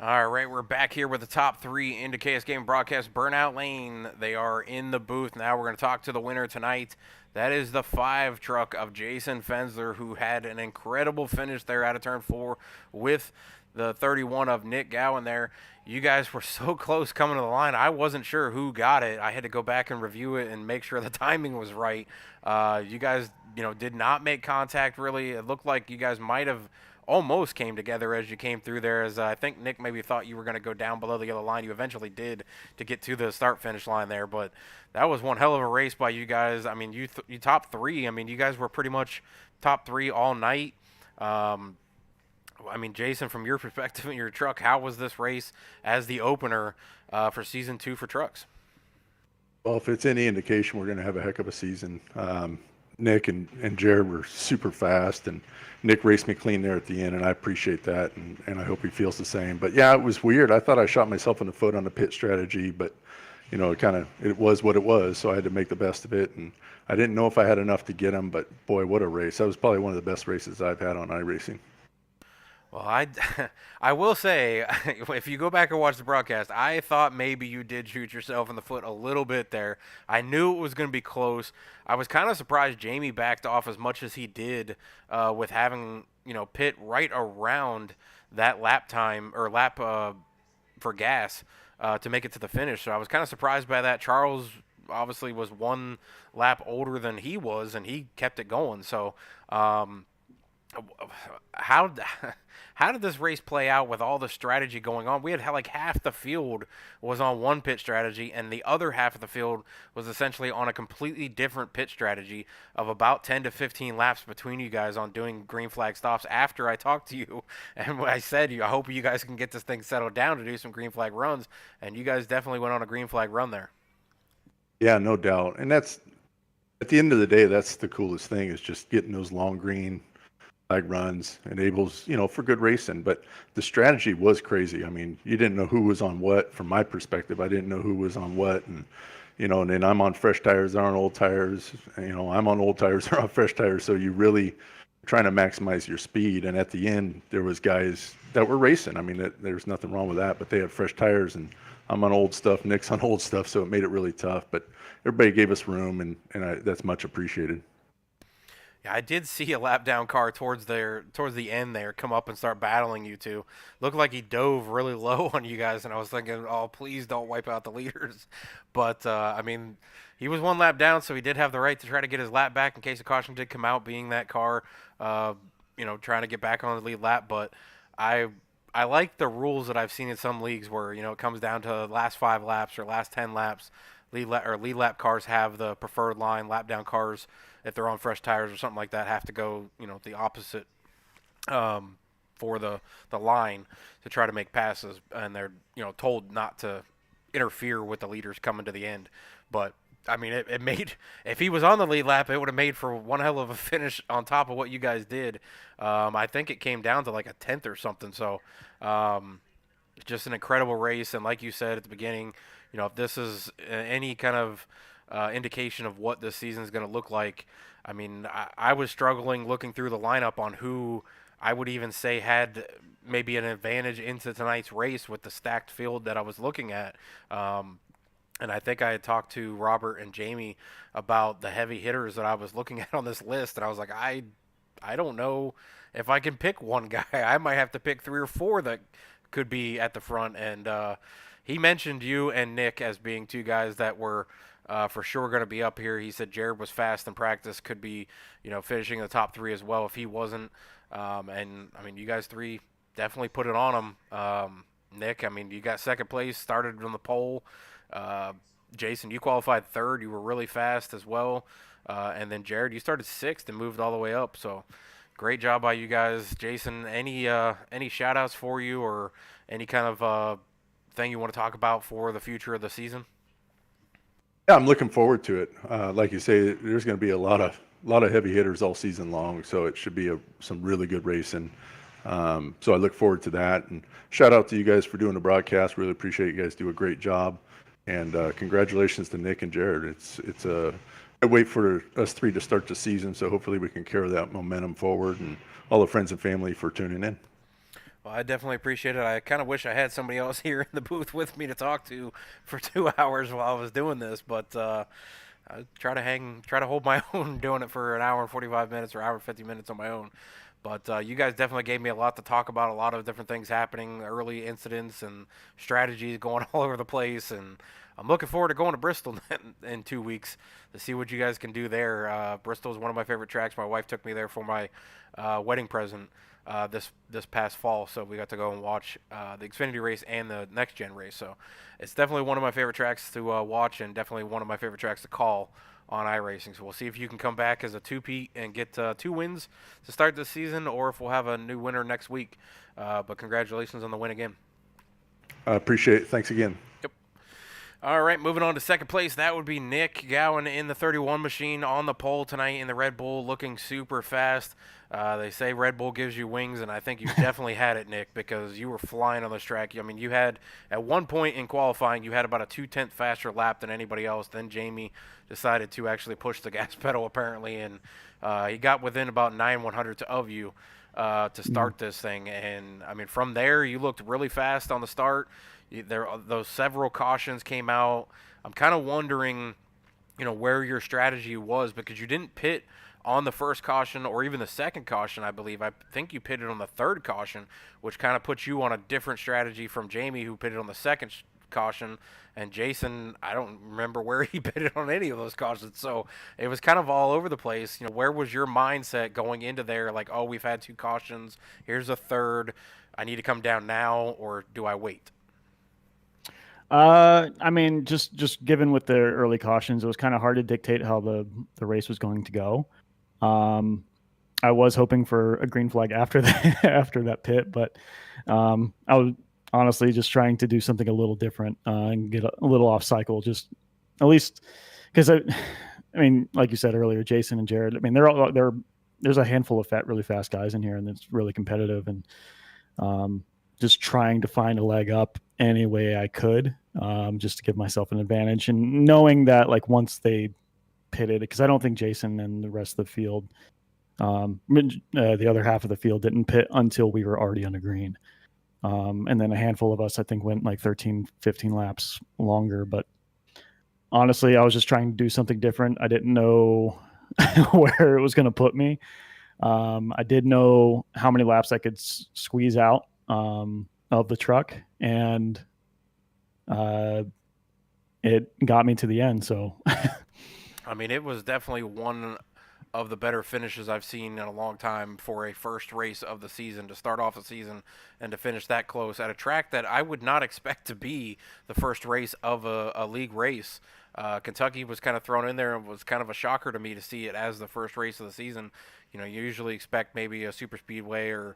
All right, we're back here with the top three into KS Game Broadcast. Burnout Lane, they are in the booth. Now we're going to talk to the winner tonight. That is the 5 truck of Jason Fensler, who had an incredible finish there out of turn 4 with the 31 of Nick Gowan there. You guys were so close coming to the line. I wasn't sure who got it. I had to go back and review it and make sure the timing was right. You guys, did not make contact really. It looked like you guys might have almost came together as you came through there, as I think Nick maybe thought you were going to go down below the yellow line. You eventually did to get to the start-finish line there, but that was one hell of a race by you guys. I mean, you top 3. I mean, you guys were pretty much top 3 all night. I mean, Jason, from your perspective in your truck, how was this race as the opener for Season 2 for trucks? Well, if it's any indication, we're going to have a heck of a season. Nick and Jared were super fast, and Nick raced me clean there at the end, and I appreciate that, and I hope he feels the same. But yeah, it was weird. I thought I shot myself in the foot on the pit strategy, but it was what it was, so I had to make the best of it, and I didn't know if I had enough to get him, but boy, what a race. That was probably one of the best races I've had on iRacing. Well, I will say, if you go back and watch the broadcast, I thought maybe you did shoot yourself in the foot a little bit there. I knew it was going to be close. I was kind of surprised Jamie backed off as much as he did with having, pit right around that lap time or lap for gas to make it to the finish. So I was kind of surprised by that. Charles obviously was 1 lap older than he was, and he kept it going. So how did this race play out with all the strategy going on? We had like half the field was on one pit strategy, and the other half of the field was essentially on a completely different pit strategy of about 10 to 15 laps between you guys on doing green flag stops after I talked to you. And I said, I hope you guys can get this thing settled down to do some green flag runs. And you guys definitely went on a green flag run there. Yeah, no doubt. And that's, at the end of the day, that's the coolest thing, is just getting those long green flag runs enables, for good racing. But the strategy was crazy. I mean, you didn't know who was on what. From my perspective, I didn't know who was on what, and and then I'm on fresh tires, they're on old tires. I'm on old tires, they're on fresh tires. So you really trying to maximize your speed. And at the end, there was guys that were racing. I mean, there's nothing wrong with that, but they had fresh tires, and I'm on old stuff, Nick's on old stuff, so it made it really tough. But everybody gave us room, and that's much appreciated. Yeah, I did see a lap down car towards the end there come up and start battling you two. Looked like he dove really low on you guys, and I was thinking, oh, please don't wipe out the leaders. But, I mean, he was 1 lap down, so he did have the right to try to get his lap back in case a caution did come out, being that car, trying to get back on the lead lap. But I like the rules that I've seen in some leagues where, it comes down to last 5 laps or last 10 laps. Lead lap cars have the preferred line. Lap down cars, if they're on fresh tires or something like that, have to go, the opposite for the line to try to make passes, and they're, told not to interfere with the leaders coming to the end. But I mean, it made, if he was on the lead lap, it would have made for one hell of a finish on top of what you guys did. I think it came down to like a 10th or something. So just an incredible race, and like you said at the beginning, if this is any kind of indication of what this season is going to look like, I mean, I was struggling looking through the lineup on who I would even say had maybe an advantage into tonight's race with the stacked field that I was looking at. And I think I had talked to Robert and Jamie about the heavy hitters that I was looking at on this list, and I was like, I don't know if I can pick one guy. I might have to pick 3 or 4 that could be at the front, and he mentioned you and Nick as being 2 guys that were for sure going to be up here. He said Jared was fast in practice, could be, finishing in the top 3 as well if he wasn't. And, I mean, you guys 3 definitely put it on him. Nick, I mean, you got second place, started on the pole. Jason, you qualified 3rd. You were really fast as well. And then Jared, you started 6th and moved all the way up. So great job by you guys. Jason, any shout-outs for you or any kind of thing you want to talk about for the future of the season? Yeah, I'm looking forward to it. Like you say, there's going to be a lot of heavy hitters all season long, so it should be some really good racing. So I look forward to that. And shout out to you guys for doing the broadcast. Really appreciate you guys do a great job. And congratulations to Nick and Jared. It's a wait for us 3 to start the season, so hopefully we can carry that momentum forward. And all the friends and family for tuning in. Well, I definitely appreciate it. I kind of wish I had somebody else here in the booth with me to talk to for 2 hours while I was doing this, but I try to hold my own doing it for an hour and 45 minutes or hour and 50 minutes on my own. But you guys definitely gave me a lot to talk about, a lot of different things happening, early incidents and strategies going all over the place. And I'm looking forward to going to Bristol in 2 weeks to see what you guys can do there. Bristol is one of my favorite tracks. My wife took me there for my wedding present this past fall, so we got to go and watch the Xfinity race and the Next Gen race. So it's definitely one of my favorite tracks to watch, and definitely one of my favorite tracks to call on iRacing. So we'll see if you can come back as a two-peat and get 2 wins to start this season, or if we'll have a new winner next week. But congratulations on the win again. I appreciate it. Thanks again. All right, moving on to second place. That would be Nick Gowan in the 31 machine on the pole tonight in the Red Bull, looking super fast. They say Red Bull gives you wings, and I think you definitely had it, Nick, because you were flying on this track. I mean, you had, at one point in qualifying, you had about a 2/10 faster lap than anybody else. Then Jamie decided to actually push the gas pedal, apparently, and he got within about 9/100 of you to start this thing. And, I mean, from there, you looked really fast on the start. Those several cautions came out. I'm kind of wondering, where your strategy was, because you didn't pit on the first caution or even the second caution, I believe. I think you pitted on the third caution, which kind of puts you on a different strategy from Jamie, who pitted on the second caution, and Jason, I don't remember where he pitted on any of those cautions. So it was kind of all over the place. Where was your mindset going into there? Like, oh, we've had 2 cautions. Here's a third. I need to come down now, or do I wait? I mean, just given with the early cautions, it was kind of hard to dictate how the race was going to go. I was hoping for a green flag after that after that pit, but I was honestly just trying to do something a little different and get a little off cycle, just at least because I mean, like you said earlier, Jason and Jared. I mean, there's a handful of really fast guys in here, and it's really competitive, and just trying to find a leg up any way I could, just to give myself an advantage, and knowing that like once they pitted, because I don't think Jason and the rest of the field, the other half of the field didn't pit until we were already on the green. And then a handful of us, I think, went like 13, 15 laps longer. But honestly, I was just trying to do something different. I didn't know where it was going to put me. I did know how many laps I could squeeze out of the truck, and it got me to the end. So, I mean, it was definitely one of the better finishes I've seen in a long time for a first race of the season, to start off the season and to finish that close at a track that I would not expect to be the first race of a league race. Kentucky was kind of thrown in there, and was kind of a shocker to me to see it as the first race of the season. You usually expect maybe a super speedway, or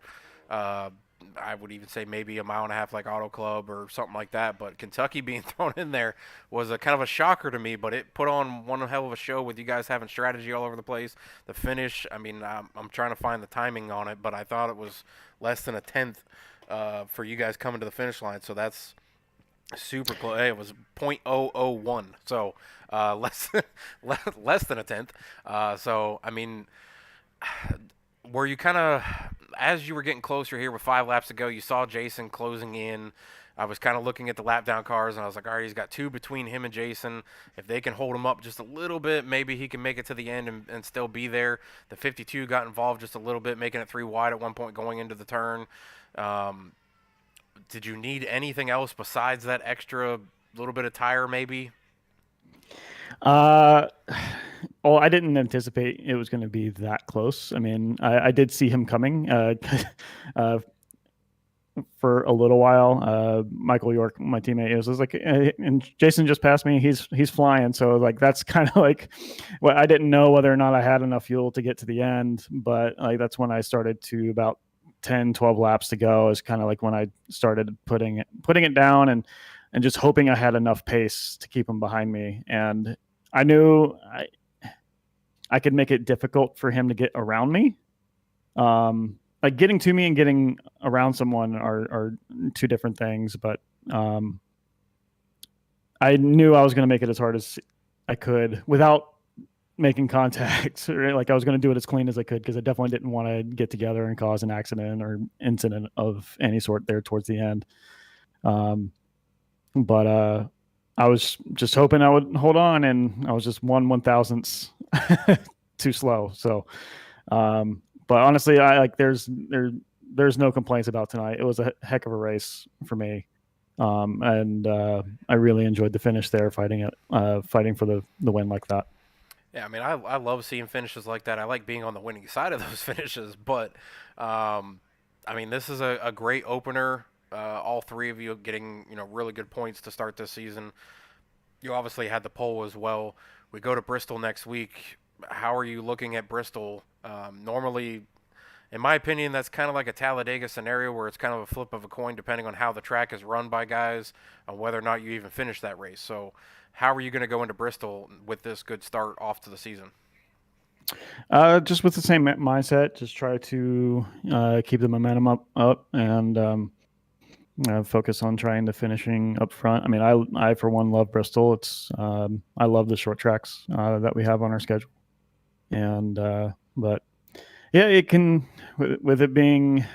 I would even say maybe a mile and a half like Auto Club or something like that. But Kentucky being thrown in there was a kind of a shocker to me, but it put on one hell of a show with you guys having strategy all over the place. The finish, I mean, I'm trying to find the timing on it, but I thought it was less than a tenth for you guys coming to the finish line. So that's super close. It was 0.001, so less than a tenth. So, I mean, were you kind of, as you were getting closer here with 5 laps to go, you saw Jason closing in. I was kind of looking at the lap down cars, and I was like, all right, he's got 2 between him and Jason. If they can hold him up just a little bit, maybe he can make it to the end and still be there. The 52 got involved just a little bit, making it 3 wide at one point going into the turn. Did you need anything else besides that extra little bit of tire maybe? Well, I didn't anticipate it was going to be that close. I mean, I did see him coming for a little while. Michael York, my teammate, was like, and Jason just passed me. He's flying. So like that's kind of like, well, I didn't know whether or not I had enough fuel to get to the end, but like that's when I started to about 10, 12 laps to go is kind of like when I started putting it down and just hoping I had enough pace to keep him behind me. And I knew I could make it difficult for him to get around me. Like getting to me and getting around someone are 2 different things, but I knew I was going to make it as hard as I could without making contact. Right? Like I was going to do it as clean as I could because I definitely didn't want to get together and cause an accident or incident of any sort there towards the end. But I was just hoping I would hold on, and I was just 1/1000th too slow. So, but honestly, I like there's no complaints about tonight. It was a heck of a race for me. And I really enjoyed the finish there, fighting for the win like that. Yeah, I mean, I love seeing finishes like that. I like being on the winning side of those finishes. But, I mean, this is a great opener. All three of you getting, really good points to start this season. You obviously had the poll as well. We go to Bristol next week. How are you looking at Bristol? Normally, in my opinion, that's kind of like a Talladega scenario where it's kind of a flip of a coin depending on how the track is run by guys, on whether or not you even finish that race. So, how are you going to go into Bristol with this good start off to the season? Just with the same mindset, just try to keep the momentum up, and focus on trying to finishing up front. I mean, I for one love Bristol. It's I love the short tracks that we have on our schedule, and but yeah, it can with it being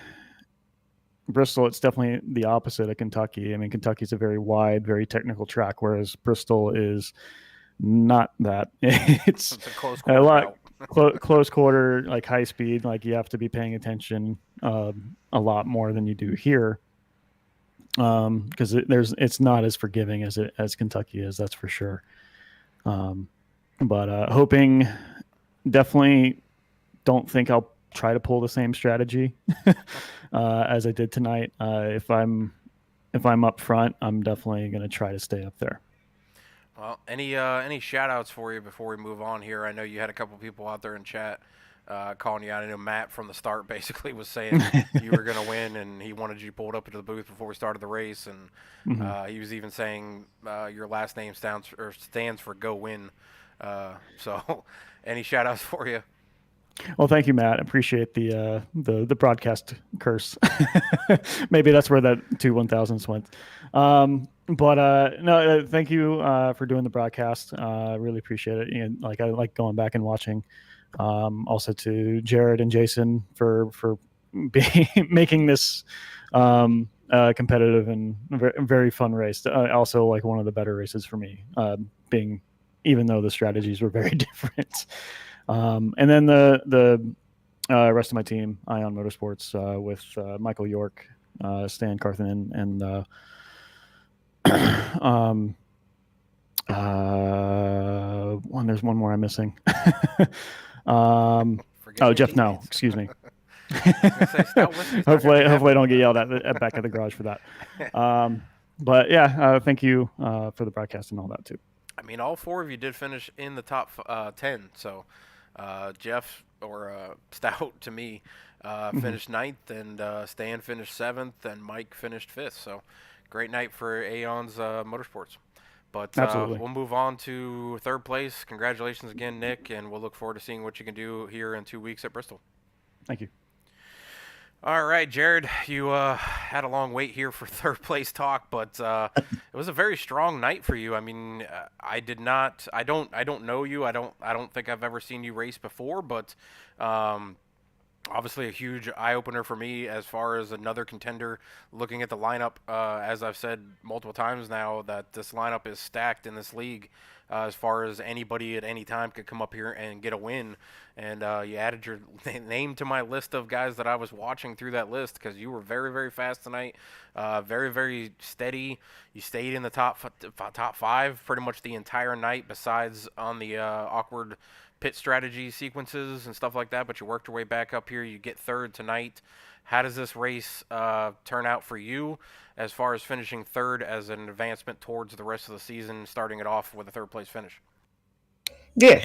Bristol, it's definitely the opposite of Kentucky. I mean, Kentucky's a very wide, very technical track, whereas Bristol is not that. It's a close a lot close quarter, like high speed. Like you have to be paying attention a lot more than you do here, because it's not as forgiving as Kentucky is. That's for sure. But hoping, definitely don't think I'll try to pull the same strategy as I did tonight. If I'm up front, I'm definitely going to try to stay up there. Well, any shout outs for you before we move on here? I know you had a couple people out there in chat calling you out. I know Matt from the start basically was saying you were going to win, and he wanted you pulled up into the booth before we started the race, and he was even saying your last name stands for Go Win. So, any shout outs for you? Well, thank you, Matt. I appreciate the broadcast curse. Maybe that's where that 2/1000s went. But no, thank you for doing the broadcast. I really appreciate it. And I like going back and watching. Also to Jared and Jason for making this competitive and very fun race. Also, like one of the better races for me, even though the strategies were very different. And then the rest of my team, Ion Motorsports, with Michael York, Stan Carthen, and there's one more I'm missing. Jeff No, excuse me. Hopefully I don't get yelled at back at the garage for that. But yeah, thank you for the broadcast and all that too. I mean, all four of you did finish in the top 10, so Jeff or Stout to me finished 9th, and Stan finished 7th, and Mike finished 5th. So great night for Aeon's Motorsports. But we'll move on to 3rd place. Congratulations again, Nick, and we'll look forward to seeing what you can do here in 2 weeks at Bristol. Thank you. All right, Jared, you had a long wait here for 3rd place talk, but it was a very strong night for you. I mean, I don't know you. I don't think I've ever seen you race before, but obviously a huge eye opener for me as far as another contender. Looking at the lineup, as I've said multiple times now, that this lineup is stacked in this league. As far as anybody at any time could come up here and get a win. And you added your name to my list of guys that I was watching through that list because you were very, very fast tonight, very, very steady. You stayed in the top 5 pretty much the entire night besides on the awkward pit strategy sequences and stuff like that, but you worked your way back up here. You get 3rd tonight. How does this race turn out for you as far as finishing 3rd as an advancement towards the rest of the season, starting it off with a 3rd place finish? Yeah,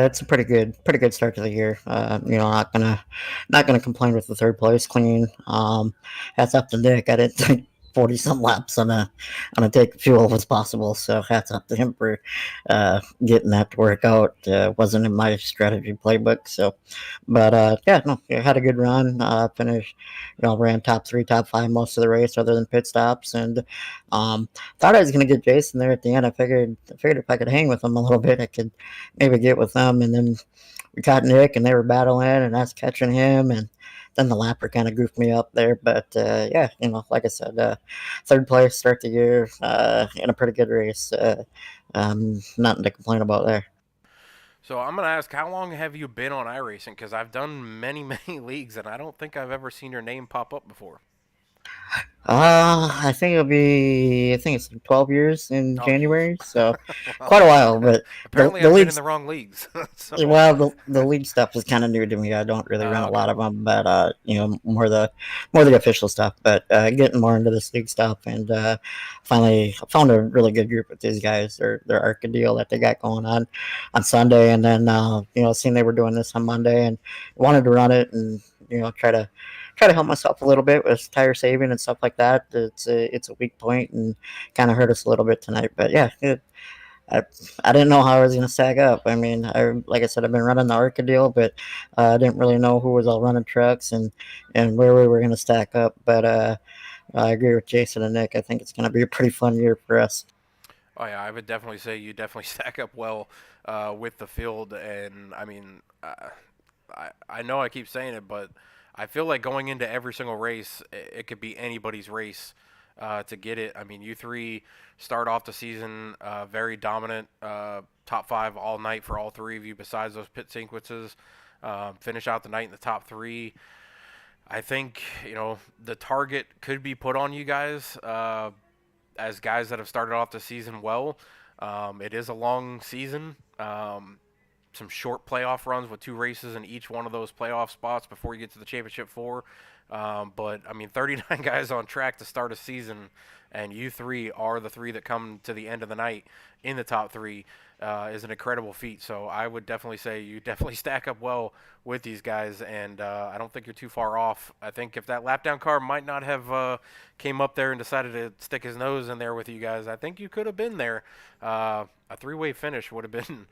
it's a pretty good start to the year. Not gonna complain with the 3rd place, clean. Hats up to Nick. I didn't think 40 some laps on a take fuel as possible. So hats off to him for getting that to work out. Wasn't in my strategy playbook. So, but yeah, no, I had a good run. Finished, ran top 3, top 5 most of the race, other than pit stops, and thought I was gonna get Jason there at the end. I figured if I could hang with him a little bit, I could maybe get with them, and then we caught Nick, and they were battling, and I was catching him, and then the lapper kind of goofed me up there. But yeah, like I said, third place start the year in a pretty good race. Nothing to complain about there. So I'm gonna ask, how long have you been on iRacing? Because I've done many, many leagues, and I don't think I've ever seen your name pop up before. I think it's 12 years in Oh, January, so Well, quite a while. But apparently the I've been in leagues, the wrong leagues. So, well, the league stuff is kind of new to me. I don't really run a okay. lot of them, but more the official stuff. But getting more into this league stuff, and finally found a really good group with these guys. Their Arca deal that they got going on Sunday, and then seeing they were doing this on Monday, and wanted to run it, and try to help myself a little bit with tire saving and stuff like that. It's a weak point and kind of hurt us a little bit tonight. But yeah, I didn't know how I was going to stack up. I mean, like I said, I've been running the Arca deal, but I didn't really know who was all running trucks and where we were going to stack up. But I agree with Jason and Nick. I think it's going to be a pretty fun year for us. Oh yeah, I would definitely say you definitely stack up well with the field, and I mean, I know I keep saying it, but I feel like going into every single race, it could be anybody's race to get it. I mean, you three start off the season very dominant, top 5 all night for all 3 of you. Besides those pit sequences, finish out the night in the top 3. I think the target could be put on you guys as guys that have started off the season well. It is a long season. Some short playoff runs with 2 races in each one of those playoff spots before you get to the championship 4. But I mean, 39 guys on track to start a season, and you 3 are the 3 that come to the end of the night in the top 3 is an incredible feat. So I would definitely say you definitely stack up well with these guys, and I don't think you're too far off. I think if that lap down car might not have came up there and decided to stick his nose in there with you guys, I think you could have been there. A 3-way finish would have been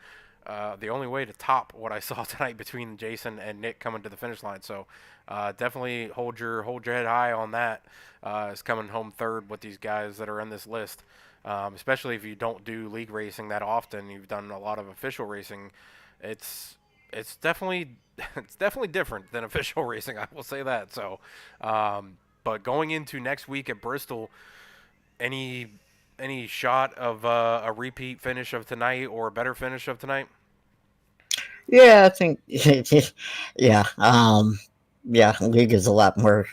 the only way to top what I saw tonight between Jason and Nick coming to the finish line. So definitely hold your head high on that. As coming home third with these guys that are in this list, especially if you don't do league racing that often. You've done a lot of official racing. It's definitely different than official racing. I will say that. So, but going into next week at Bristol, any shot of a repeat finish of tonight or a better finish of tonight? Yeah, I think yeah. Yeah, league is a lot more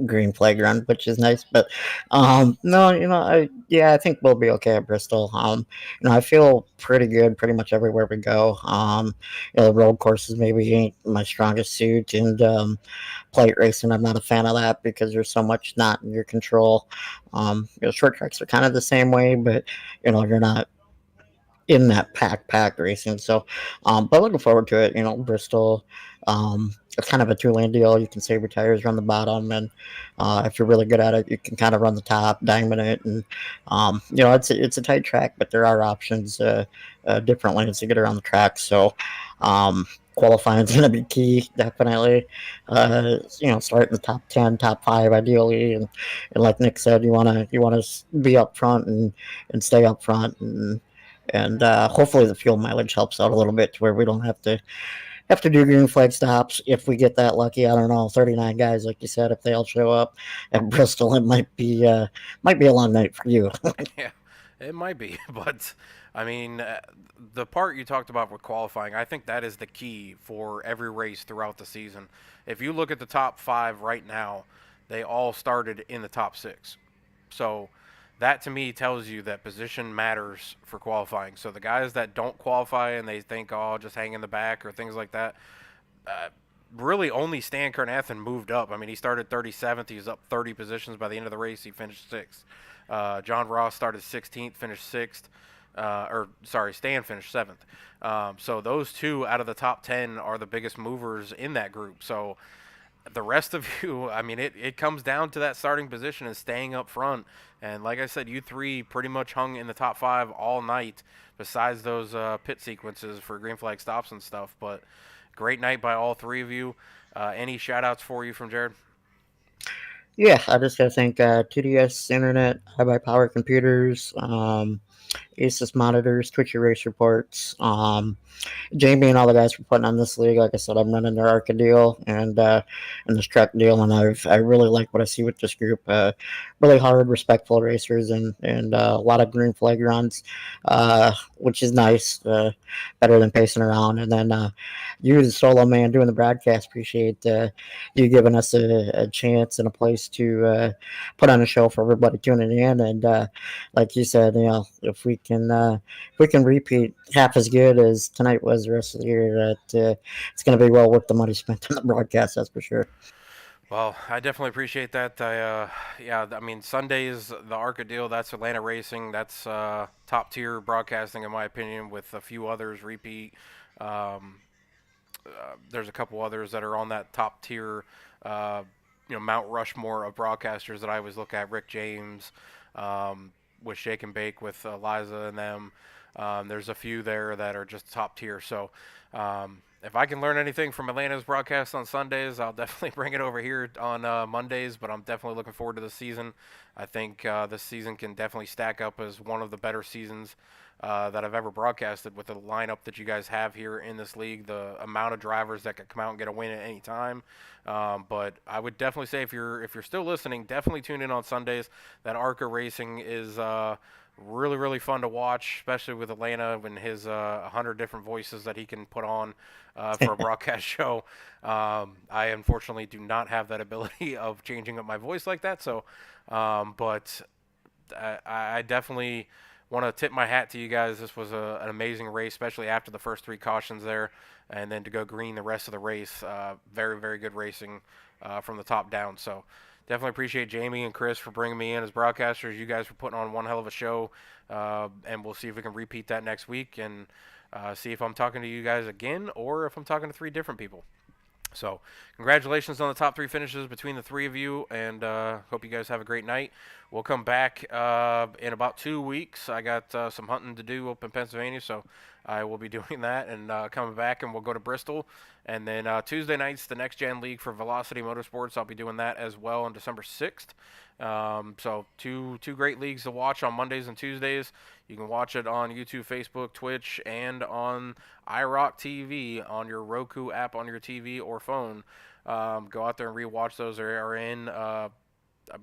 green flag run, which is nice. But no, I think we'll be okay at Bristol. I feel pretty good pretty much everywhere we go. The road courses maybe ain't my strongest suit, and plate racing, I'm not a fan of that because there's so much not in your control. Short tracks are kind of the same way, but you're not in that pack racing. So, but looking forward to it. Bristol, it's kind of a 2-lane deal. You can save your tires, run the bottom, and if you're really good at it, you can kind of run the top, diamond it, and it's a tight track, but there are options, different lanes to get around the track. So, qualifying is going to be key, definitely. Start in the top 10, top 5, ideally, and like Nick said, you want to be up front and stay up front, and hopefully the fuel mileage helps out a little bit to where we don't have to do green flag stops if we get that lucky. I don't know, 39 guys, like you said, if they all show up at Bristol, it might be a long night for you. Yeah, it might be, but I mean, the part you talked about with qualifying, I think that is the key for every race throughout the season. If you look at the top 5 right now, they all started in the top 6. So that to me tells you that position matters for qualifying. So the guys that don't qualify and they think, oh, I'll just hang in the back or things like that, really only Stan Carnathan moved up. I mean, he started 37th. He was up 30 positions by the end of the race. He finished 6th. John Ross started 16th, finished 6th. Stan finished 7th. So those 2 out of the top 10 are the biggest movers in that group. So the rest of you, I mean, it comes down to that starting position and staying up front. And like I said, you three pretty much hung in the top 5 all night, besides those pit sequences for green flag stops and stuff. But great night by all three of you. Any shout outs for you from Jared? Yeah, I just gotta thank 2DS Internet, High by Power Computers, Asus Monitors, Twitch Race Reports, Jamie and all the guys for putting on this league. Like I said, I'm running their ARCA deal and this truck deal, and I really like what I see with this group. Really hard, respectful racers, and a lot of green flag runs, which is nice. Better than pacing around. And then you, the solo man, doing the broadcast. Appreciate you giving us a chance and a place to put on a show for everybody tuning in. And like you said, if we can repeat half as good as tonight was the rest of the year, that it's going to be well worth the money spent on the broadcast. That's for sure. Well, I definitely appreciate that. Yeah, I mean, Sundays, the ARCA deal, that's Atlanta Racing. That's top tier broadcasting, in my opinion, with a few others repeat. Um, there's a couple others that are on that top tier, Mount Rushmore of broadcasters that I always look at. Rick James, with Shake and Bake with Liza and them. There's a few there that are just top tier. So if I can learn anything from Atlanta's broadcast on Sundays, I'll definitely bring it over here on Mondays. But I'm definitely looking forward to the season. I think this season can definitely stack up as one of the better seasons that I've ever broadcasted, with the lineup that you guys have here in this league, the amount of drivers that could come out and get a win at any time. But I would definitely say, if you're still listening, definitely tune in on Sundays. That ARCA Racing is really, really fun to watch, especially with Atlanta and his 100 different voices that he can put on for a broadcast show. I unfortunately do not have that ability of changing up my voice like that. So, but I definitely want to tip my hat to you guys. This was an amazing race, especially after the first 3 cautions there, and then to go green the rest of the race. Very, very good racing from the top down. So definitely appreciate Jamie and Chris for bringing me in as broadcasters. You guys for putting on one hell of a show, and we'll see if we can repeat that next week, and see if I'm talking to you guys again or if I'm talking to 3 different people. So congratulations on the top 3 finishes between the 3 of you, and hope you guys have a great night. We'll come back in about 2 weeks. I got some hunting to do up in Pennsylvania, so I will be doing that and coming back, and we'll go to Bristol. And then Tuesday nights, the Next Gen League for Velocity Motorsports. I'll be doing that as well on December 6th. So two great leagues to watch on Mondays and Tuesdays. You can watch it on YouTube, Facebook, Twitch, and on iRock TV on your Roku app on your TV or phone. Go out there and rewatch those. They are in, I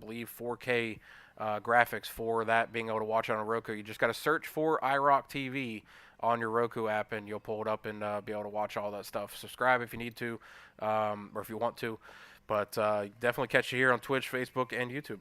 believe, 4K graphics for that, being able to watch on a Roku. You just got to search for iRock TV on your Roku app, and you'll pull it up and be able to watch all that stuff. Subscribe if you need to, or if you want to. But definitely catch you here on Twitch, Facebook, and YouTube.